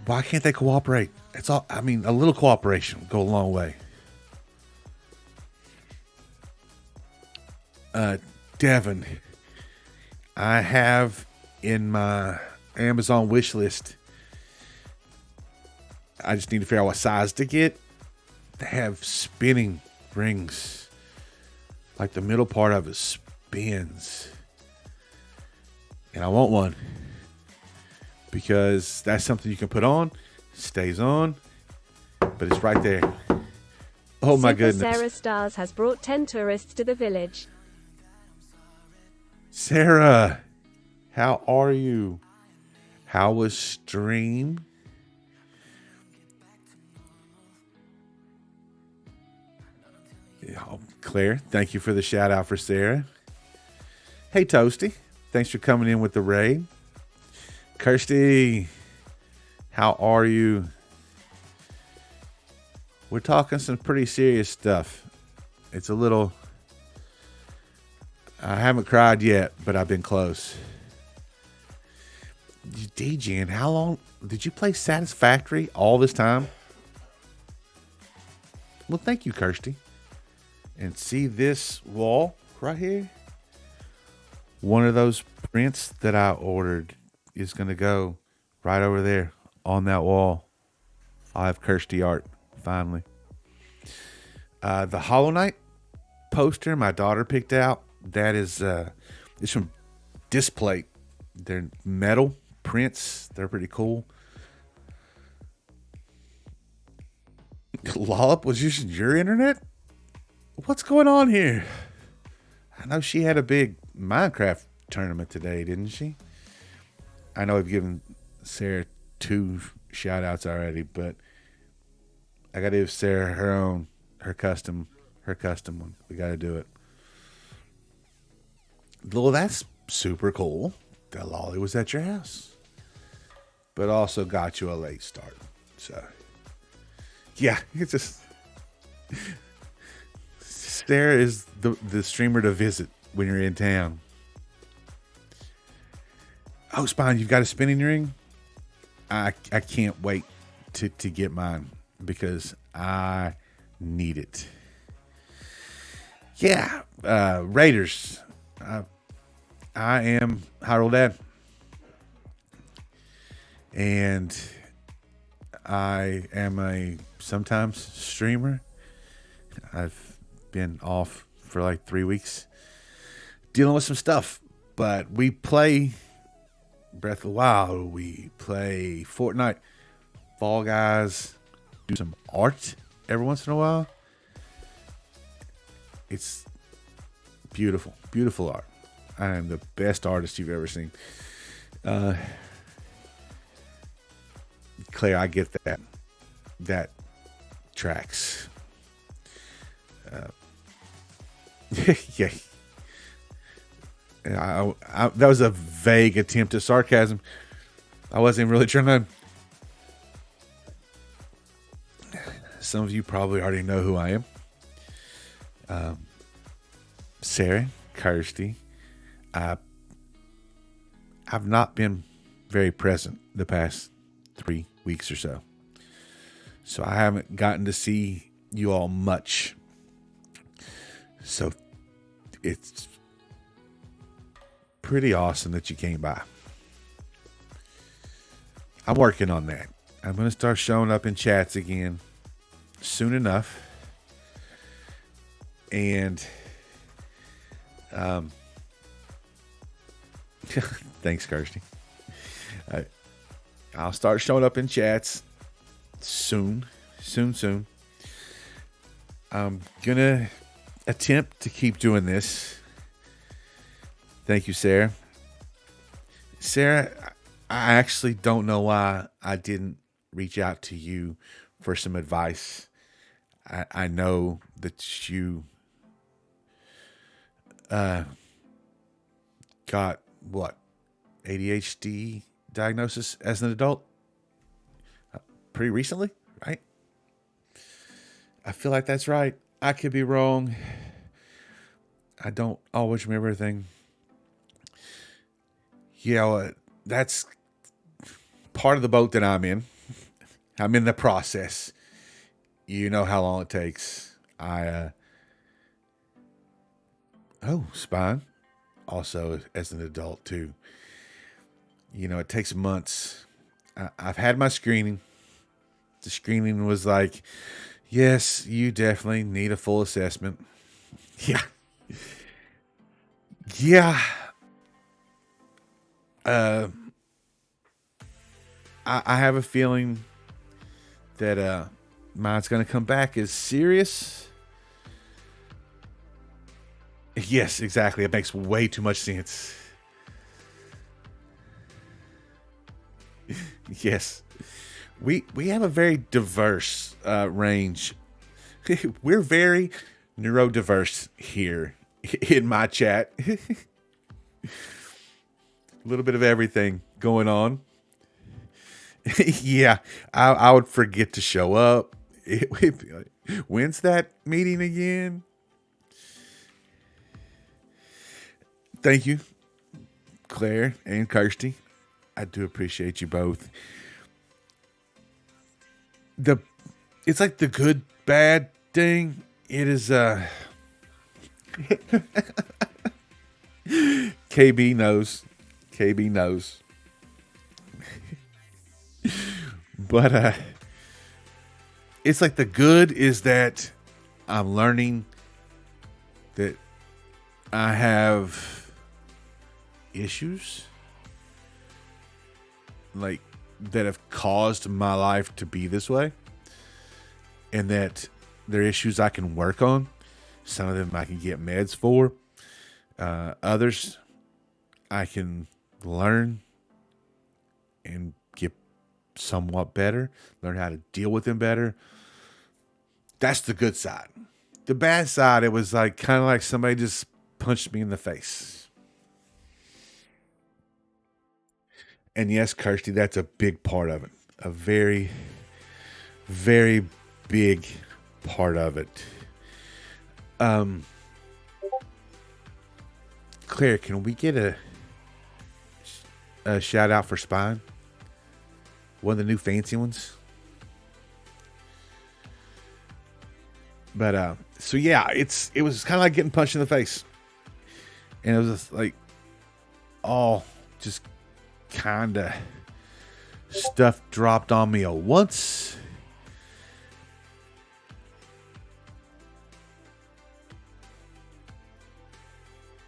why can't they cooperate? It's all, I mean, a little cooperation would go a long way. Devin, I have in my Amazon wish list, I just need to figure out what size to get. They have spinning rings. Like the middle part of it spins. And I want one. Because that's something you can put on. Stays on. But it's right there. Oh my goodness. Sarah Stars has brought 10 tourists to the village. Sarah, how are you? How was stream? Oh, Claire, thank you for the shout out for Sarah. Hey, Toasty. Thanks for coming in with the raid. Kirsty, how are you? We're talking some pretty serious stuff. It's a little... I haven't cried yet, but I've been close. DJing, how long... Did you play Satisfactory all this time? Well, thank you, Kirsty. And see this wall right here? One of those prints that I ordered is going to go right over there on that wall. I have Kirsty art, finally. The Hollow Knight poster my daughter picked out, that is it's from Displate. They're metal prints. They're pretty cool. Lollop was using your internet? What's going on here? I know she had a big Minecraft tournament today, didn't she? I know I've given Sarah 2 shout outs already, but I gotta give Sarah her custom one. We gotta do it. Well, that's super cool that Lolly was at your house, but also got you a late start. So yeah, it's just Sarah is the streamer to visit when you're in town. Oh, Spine, you've got a spinning ring? I can't wait to get mine because I need it. Yeah, Raiders. I am Hyrule Dad. And I am a sometimes streamer. I've been off for like 3 weeks dealing with some stuff. But we play Breath of the Wild. We play Fortnite, Fall Guys, do some art every once in a while. It's beautiful, beautiful art. I am the best artist you've ever seen. Claire, I get that. That tracks. Yeah. That was a vague attempt at sarcasm. I wasn't really trying to. Some of you probably already know who I am. Sarah, Kirsty. I've not been very present the past 3 weeks or so. So I haven't gotten to see you all much. So it's pretty awesome that you came by. I'm working on that. I'm going to start showing up in chats again soon enough. And thanks, Kirsty. I'll start showing up in chats soon. I'm going to attempt to keep doing this. Thank you, Sarah. Sarah, I actually don't know why I didn't reach out to you for some advice. I know that you got what? ADHD diagnosis as an adult? Pretty recently, right? I feel like that's right. I could be wrong. I don't always remember everything. Yeah, well, that's part of the boat that I'm in. I'm in the process. You know how long it takes. Spine. Also, as an adult, too. You know, it takes months. I've had my screening. The screening was like, yes, you definitely need a full assessment. Yeah. Yeah. I have a feeling that mine's going to come back as serious. Yes, exactly. It makes way too much sense. Yes. We have a very diverse range. We're very neurodiverse here in my chat. A little bit of everything going on. Yeah, I would forget to show up. When's that meeting again? Thank you, Claire and Kirsty. I do appreciate you both. It's like the good bad thing. It is KB knows. KB knows. But it's like the good is that I'm learning that I have issues like that have caused my life to be this way, and that there are issues I can work on. Some of them I can get meds for. Others I can learn and get somewhat better, learn how to deal with them better. That's the good side. The bad side, it was like kind of like somebody just punched me in the face. And yes, Kirsty, that's a big part of it. A very, very big part of it. Claire, can we get a shout out for Spine? One of the new fancy ones. But so yeah, it was kind of like getting punched in the face, and it was just like all just kind of stuff dropped on me at once.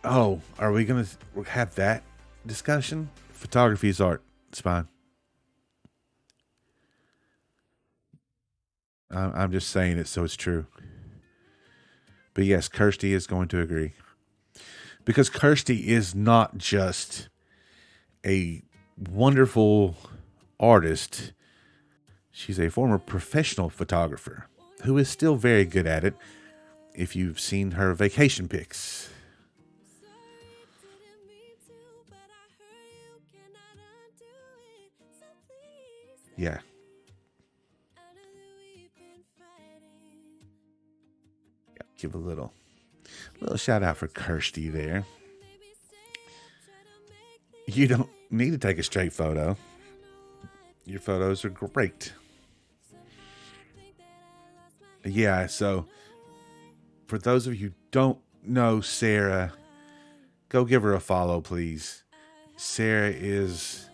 Oh, are we gonna have that discussion? Photography is art. It's fine. I'm just saying it so it's true. But yes, Kirsty is going to agree. Because Kirsty is not just a wonderful artist. She's a former professional photographer who is still very good at it if you've seen her vacation pics. Yeah. Give a little shout out for Kirsty there. You don't need to take a straight photo. Your photos are great. Yeah, so for those of you who don't know Sarah, go give her a follow, please. Sarah is...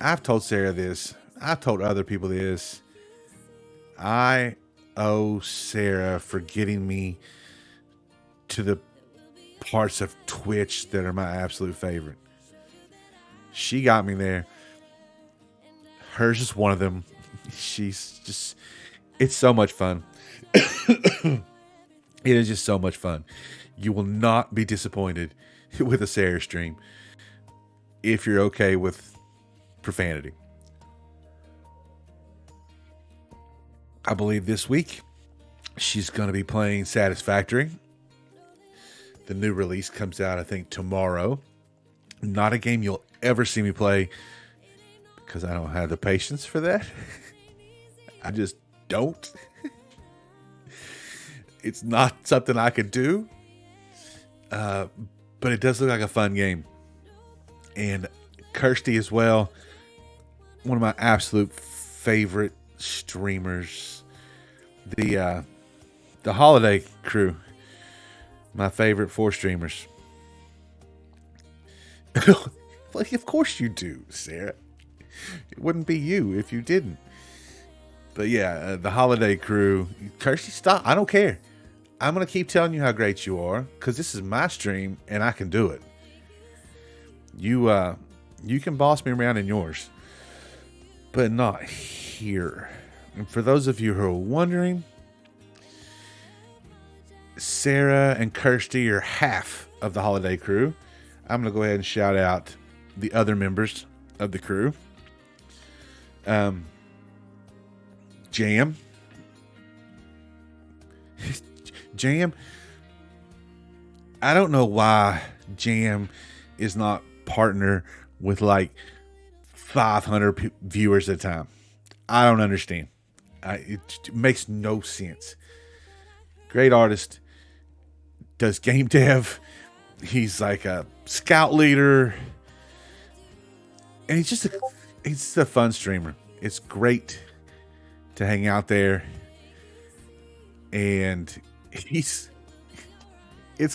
I've told Sarah this. I've told other people this. I owe Sarah for getting me to the parts of Twitch that are my absolute favorite. She got me there. Hers is one of them. She's just... It's so much fun. It is just so much fun. You will not be disappointed with a Sarah stream if you're okay with profanity. I believe this week she's going to be playing Satisfactory. The new release comes out, I think, tomorrow. Not a game you'll ever see me play because I don't have the patience for that. I just don't. It's not something I could do. But it does look like a fun game. And Kirsty as well. One of my absolute favorite streamers. The Holiday Crew. My favorite 4 streamers. Well, of course you do, Sarah. It wouldn't be you if you didn't. But yeah, the Holiday Crew. Kirsty, stop. I don't care. I'm going to keep telling you how great you are because this is my stream and I can do it. You can boss me around in yours, but not here. And for those of you who are wondering, Sarah and Kirsty are half of the Holiday Crew. I'm going to go ahead and shout out the other members of the crew. Jam. Jam. I don't know why Jam is not partner with like 500 viewers at a time. I don't understand. It makes no sense. Great artist, does game dev. He's like a scout leader, and he's a fun streamer. It's great to hang out there, and it's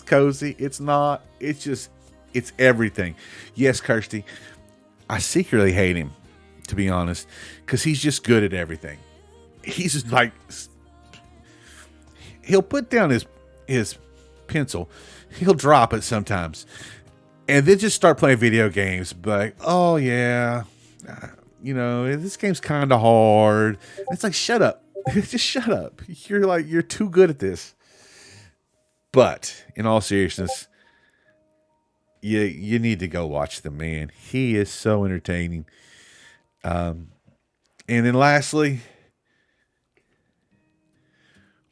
cozy. It's not. It's everything. Yes, Kirsty, I secretly hate him, to be honest, because he's just good at everything. He's just like, he'll put down his pencil, he'll drop it sometimes, and then just start playing video games. But oh yeah, this game's kind of hard. It's like, shut up, just shut up. You're too good at this. But in all seriousness, you need to go watch the man. He is so entertaining. And then lastly,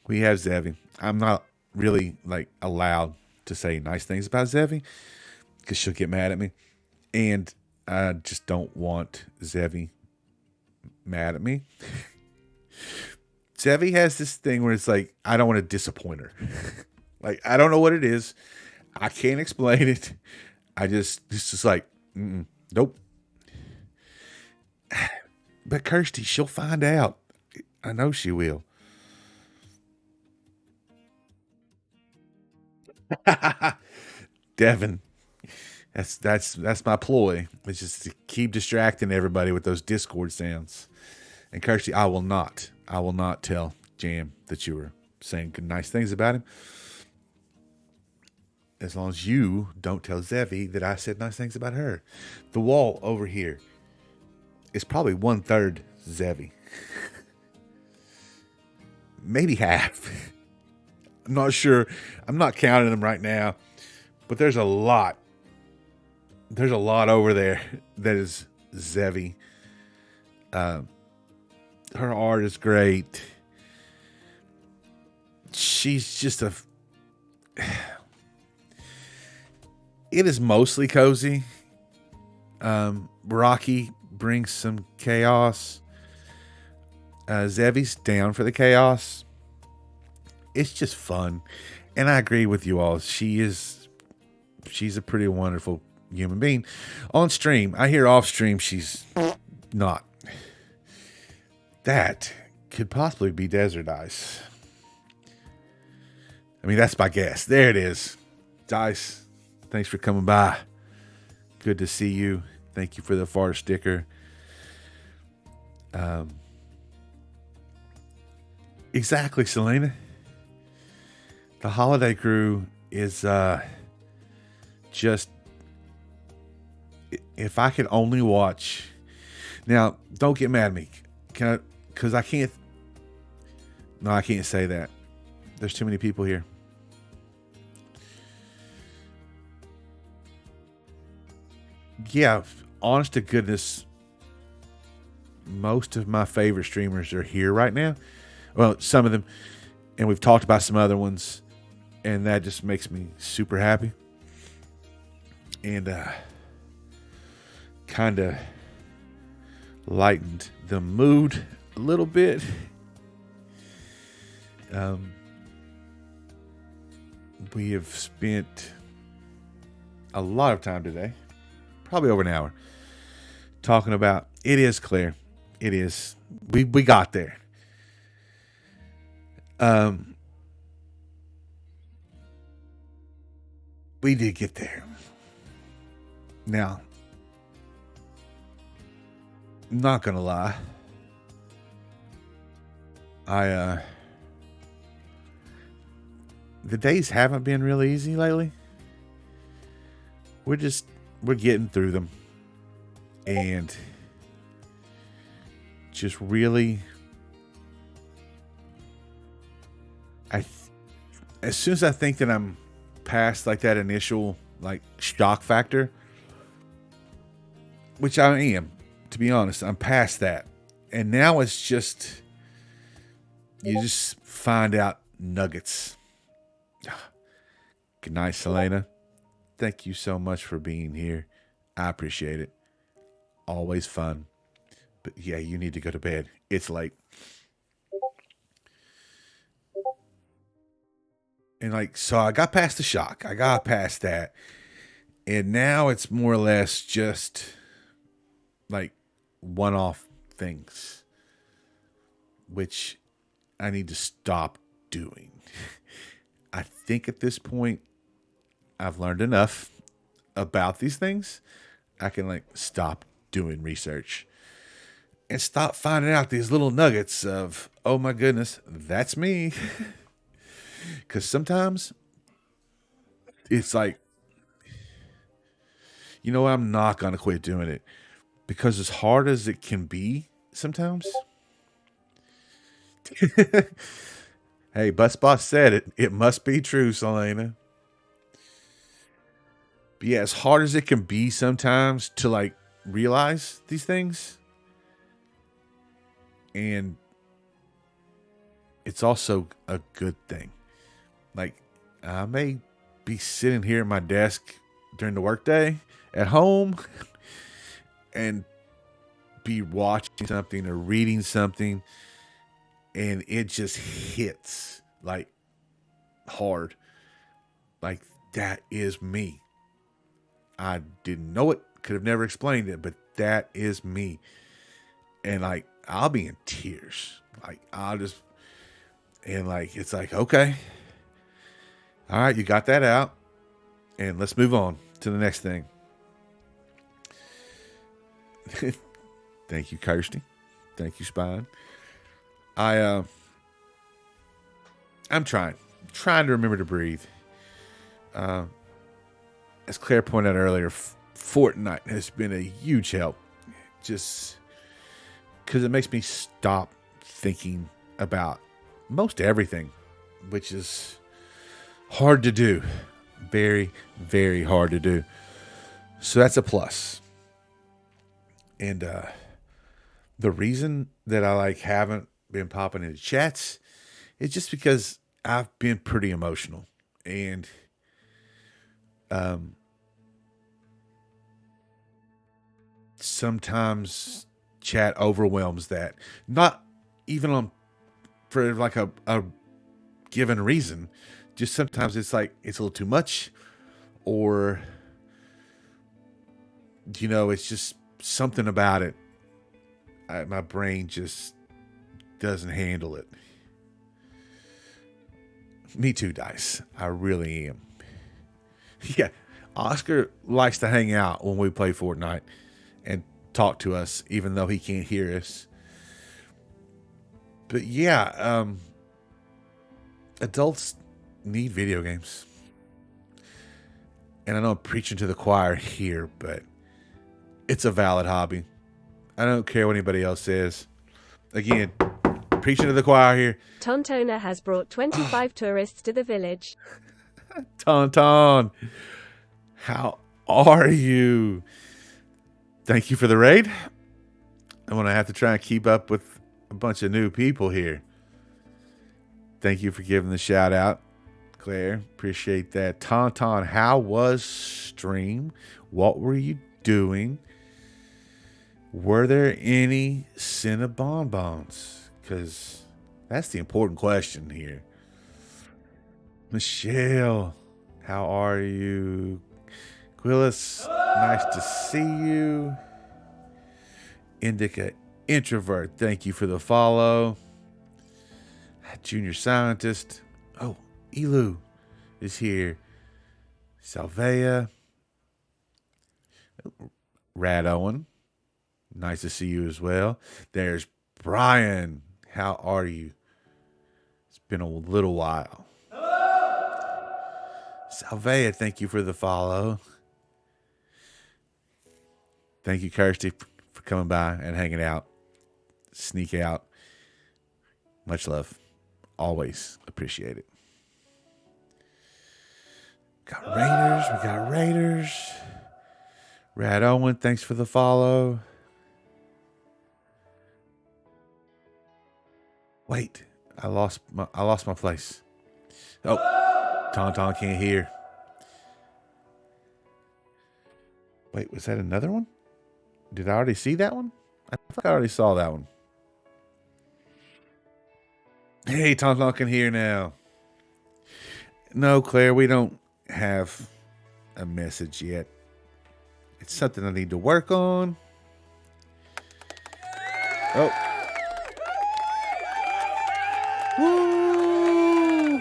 we have Zevi. I'm not really like allowed to say nice things about Zevi because she'll get mad at me, and I just don't want Zevi mad at me. Zevi has this thing where it's like, I don't want to disappoint her. Like, I don't know what it is. I can't explain it. It's just like, nope. But Kirsty, she'll find out. I know she will. Devin, that's my ploy. It's just to keep distracting everybody with those Discord sounds. And Kirsty, I will not tell Jam that you were saying good, nice things about him. As long as you don't tell Zevi that I said nice things about her. The wall over here is probably 1/3 Zevi. Maybe half. I'm not sure. I'm not counting them right now. But there's a lot. There's a lot over there that is Zevi. Her art is great. She's just it is mostly cozy. Rocky brings some chaos. Zevi's down for the chaos. It's just fun. And I agree with you all. She's a pretty wonderful human being. On stream, I hear off stream she's not. That could possibly be Desert Ice. I mean, that's my guess. There it is. Dice, thanks for coming by. Good to see you. Thank you for the fart sticker. Exactly, Selena. The holiday crew is just, if I could only watch. Now, don't get mad at me. Can I? Because I can't. No, I can't say that. There's too many people here. Yeah, honest to goodness, most of my favorite streamers are here right now. Well, some of them, and we've talked about some other ones, and that just makes me super happy. And kind of lightened the mood a little bit. We have spent a lot of time today, probably over an hour, talking about, it is Claire. It is. We got there. We did get there. Now, I'm not gonna lie. The days haven't been really easy lately. We're getting through them, and just really, as soon as I think that I'm past like that initial like shock factor, which I am, to be honest, I'm past that, and now it's just, you just find out nuggets. Good night, Selena. Thank you so much for being here. I appreciate it. Always fun. But yeah, you need to go to bed. It's late. And like, so I got past the shock. I got past that. And now it's more or less just like one off things, which I need to stop doing. I think at this point, I've learned enough about these things. I can like stop doing research and stop finding out these little nuggets of, oh my goodness, that's me. Because sometimes it's like, you know what, I'm not going to quit doing it. Because as hard as it can be sometimes, hey, Bus Boss said it. It must be true, Selena. But yeah, as hard as it can be sometimes to like realize these things, and it's also a good thing. Like, I may be sitting here at my desk during the workday at home and be watching something or reading something, and it just hits like hard. Like, that is me. I didn't know it, could have never explained it, but that is me. And like, I'll be in tears. Like, I'll just, and like, it's like, okay, all right, you got that out, and let's move on to the next thing. Thank you, Kirsty. Thank you, Spine. I'm trying to remember to breathe. As Claire pointed out earlier, Fortnite has been a huge help. Just because it makes me stop thinking about most everything, which is hard to do. Very, very hard to do. So that's a plus. And the reason that I like haven't been popping into chats is just because I've been pretty emotional. And sometimes chat overwhelms that. Not even on for like a given reason. Just sometimes it's like it's a little too much, or you know, it's just something about it. My brain just doesn't handle it. Me too, Dice. I really am. Yeah, Oscar likes to hang out when we play Fortnite and talk to us, even though he can't hear us. But yeah, adults need video games. And I know I'm preaching to the choir here, but it's a valid hobby. I don't care what anybody else says. Again, preaching to the choir here. Tontona has brought 25 tourists to the village. Tonton, how are you? Thank you for the raid. I'm going to have to try and keep up with a bunch of new people here. Thank you for giving the shout out, Claire. Appreciate that. Tonton, how was stream? What were you doing? Were there any Cinnabonbons? Because that's the important question here. Michelle, how are you? Quillis, nice to see you. Indica Introvert, thank you for the follow. Junior Scientist. Oh, Elu is here. Salvea. Rad Owen, nice to see you as well. There's Brian. How are you? It's been a little while. Salvea, thank you for the follow. Thank you, Kirsty, for coming by and hanging out. Sneak out. Much love. Always appreciate it. Got Raiders. We got Raiders. Rad Owen, thanks for the follow. Wait, I lost my place. Oh, Tauntaun can't hear. Wait, was that another one? Did I already see that one? I think I already saw that one. Hey, Tauntaun can hear now. No, Claire, we don't have a message yet. It's something I need to work on. Oh. Woo!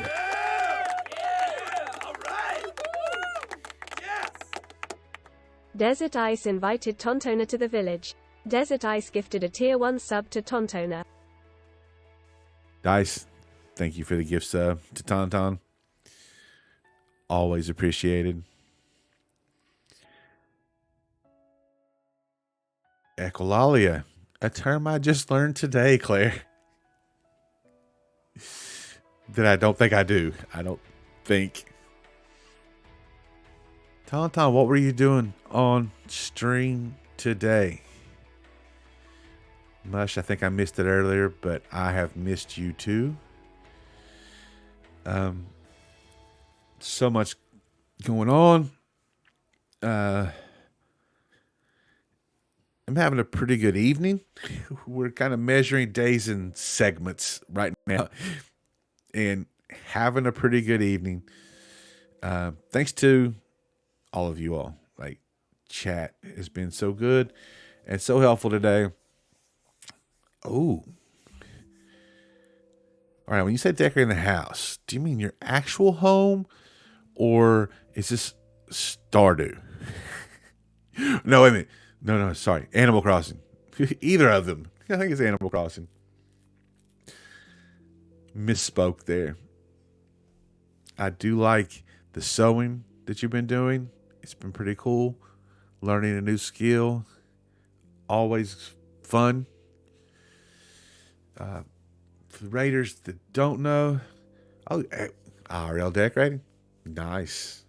Desert Ice invited Tontona to the village. Desert Ice gifted a tier 1 sub to Tontona. Dice, thank you for the gift sub to Tauntaun. Always appreciated. Echolalia, a term I just learned today, Claire. That I don't think I do. I don't think. Tauntaun, what were you doing on stream today? Mush, I think I missed it earlier, but I have missed you too. So much going on. I'm having a pretty good evening. We're kind of measuring days in segments right now and having a pretty good evening. Thanks to all of you all. Like, chat has been so good and so helpful today. Oh. All right, when you say decorating the house, do you mean your actual home or is this Stardew? No, wait a minute. No, sorry. Animal Crossing. Either of them. I think it's Animal Crossing. Misspoke there. I do like the sewing that you've been doing. It's been pretty cool. Learning a new skill. Always fun. For the Raiders that don't know. Oh, IRL decorating. Nice.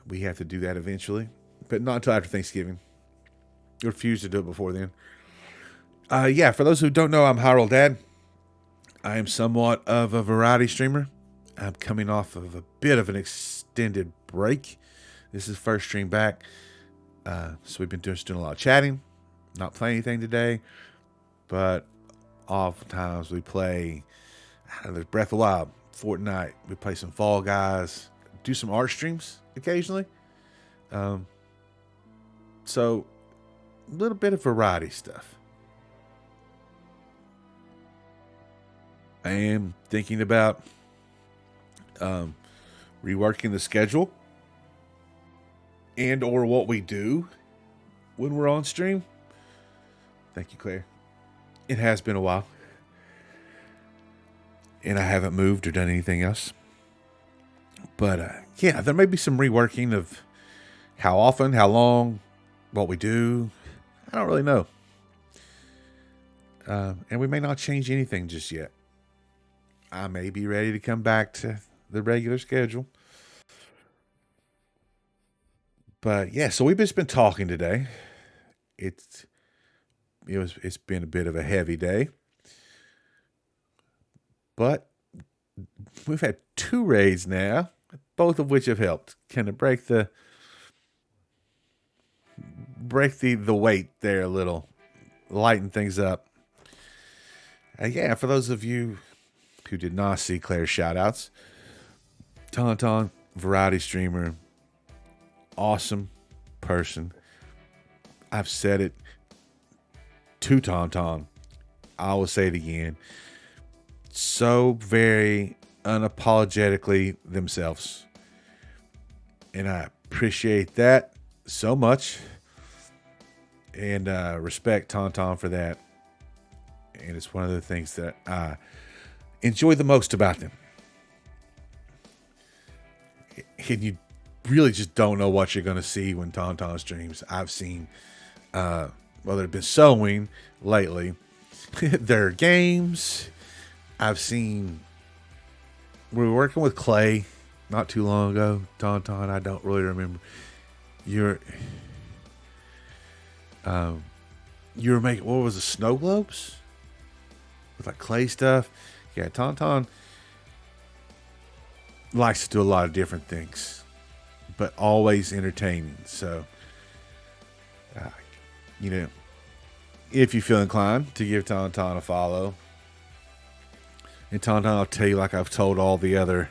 We have to do that eventually. But not until after Thanksgiving. I refuse to do it before then. Yeah, for those who don't know, I'm Hyrule Dad. I am somewhat of a variety streamer. I'm coming off of a bit of an extended break. This is first stream back. So we've been doing a lot of chatting. Not playing anything today. But oftentimes we play, there's Breath of the Wild, Fortnite. We play some Fall Guys. Do some art streams occasionally. So a little bit of variety stuff. I am thinking about reworking the schedule and or what we do when we're on stream. Thank you, Claire. It has been a while. And I haven't moved or done anything else. But yeah, there may be some reworking of how often, how long, what we do. I don't really know. And we may not change anything just yet. I may be ready to come back to the regular schedule. But yeah, so we've just been talking today. It's been a bit of a heavy day. But we've had 2 raids now, both of which have helped kind of break the weight there a little, lighten things up. Yeah, for those of you who did not see Claire's shoutouts, Tauntaun, variety streamer, awesome person. I've said it to Tauntaun. I will say it again. So very unapologetically themselves. And I appreciate that so much. And respect Tauntaun for that. And it's one of the things that I enjoy the most about them. And you really just don't know what you're going to see when Tauntaun streams. I've seen, they've been sewing lately. Their games. I've seen, we were working with Clay not too long ago. Tauntaun, I don't really remember. You were making, what was it, snow globes? With like clay stuff. Yeah, Tauntaun likes to do a lot of different things, but always entertaining. So, if you feel inclined to give Tauntaun a follow, and Tauntaun, I'll tell you like I've told all the other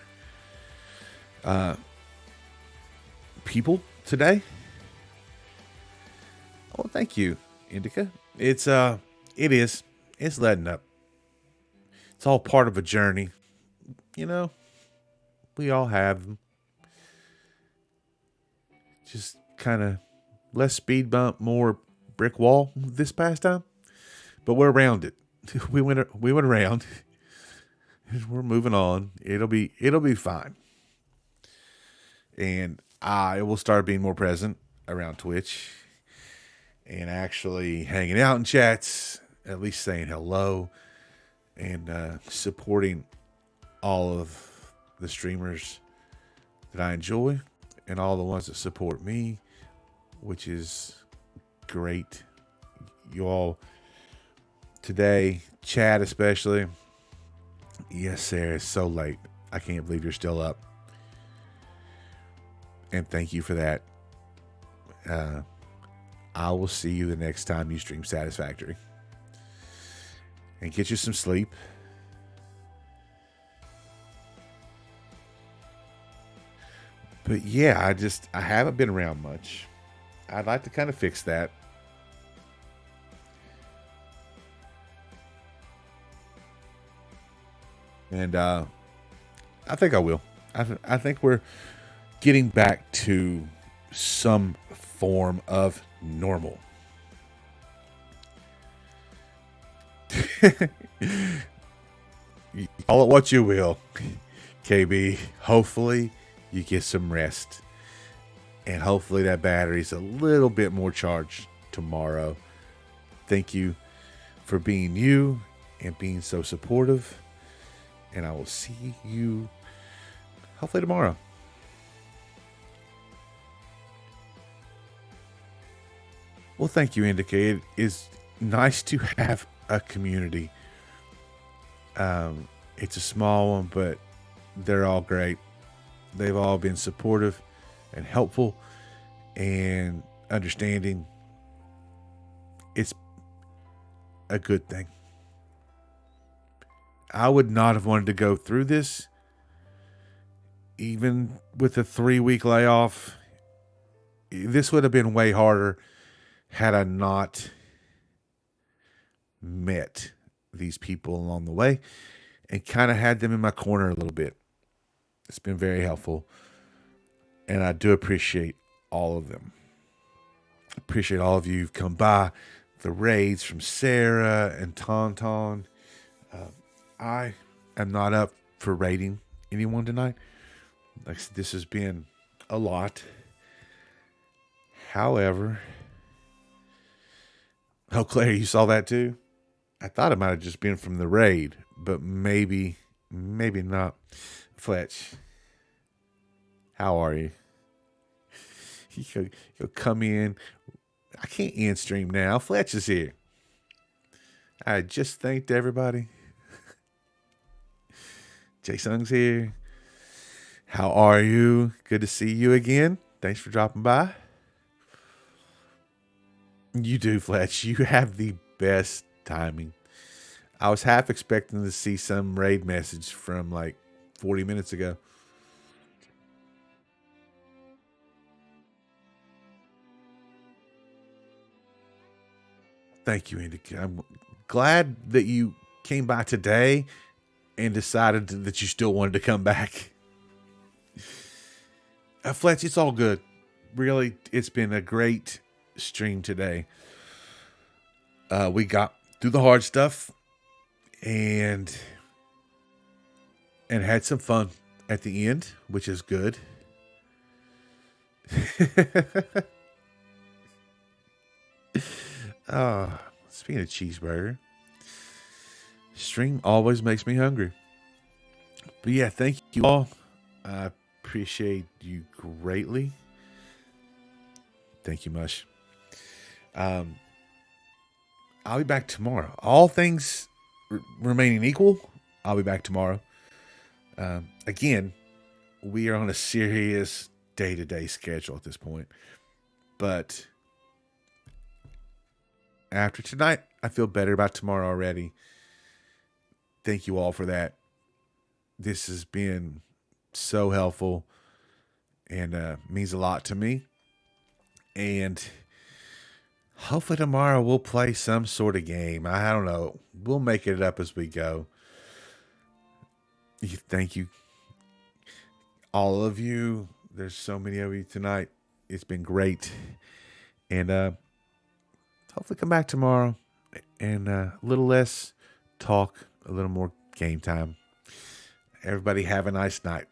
people today. Well, thank you, Indica. It is. It's letting up. It's all part of a journey. You know, we all have them. Just kind of less speed bump, more brick wall this past time. But we're around it. We went around. We're moving on. It'll be fine. And I will start being more present around Twitch and actually hanging out in chats, at least saying hello and supporting all of the streamers that I enjoy and all the ones that support me, which is great. You all today, chat especially. Yes, Sarah, it's so late. I can't believe you're still up. And thank you for that. I will see you the next time you stream Satisfactory. And get you some sleep. But yeah, I haven't been around much. I'd like to kind of fix that. And I think I will. I think we're getting back to some form of normal. Call it what you will, KB. Hopefully you get some rest. And hopefully that battery's a little bit more charged tomorrow. Thank you for being you and being so supportive. And I will see you hopefully tomorrow. Well, thank you, Indica. It is nice to have a community. It's a small one, but they're all great. They've all been supportive and helpful and understanding. It's a good thing. I would not have wanted to go through this, even with a 3-week layoff. This would have been way harder had I not met these people along the way and kind of had them in my corner a little bit. It's been very helpful, and I do appreciate all of them. Appreciate all of you who've come by. The raids from Sarah and Tauntaun. I am not up for raiding anyone tonight. Like, this has been a lot. However, oh, Claire, you saw that too? I thought it might have just been from the raid, but maybe not. Fletch, how are you? You'll come in. I can't end stream now. Fletch is here. I just thanked everybody. Jason's here. How are you? Good to see you again. Thanks for dropping by. You do, Fletch. You have the best timing. I was half expecting to see some raid message from like 40 minutes ago. Thank you, Andy. I'm glad that you came by today and decided that you still wanted to come back. Fletch, it's all good. Really, it's been a great stream today. We got through the hard stuff and had some fun at the end, which is good. Speaking of cheeseburger, stream always makes me hungry. But yeah, thank you all. I appreciate you greatly. Thank you much. I'll be back tomorrow. All things remaining equal, I'll be back tomorrow. Again, we are on a serious day-to-day schedule at this point. But after tonight, I feel better about tomorrow already. Thank you all for that. This has been so helpful. and means a lot to me. And hopefully tomorrow we'll play some sort of game. I don't know. We'll make it up as we go. Thank you, all of you. There's so many of you tonight. It's been great. And hopefully come back tomorrow and a little less talk, a little more game time. Everybody have a nice night.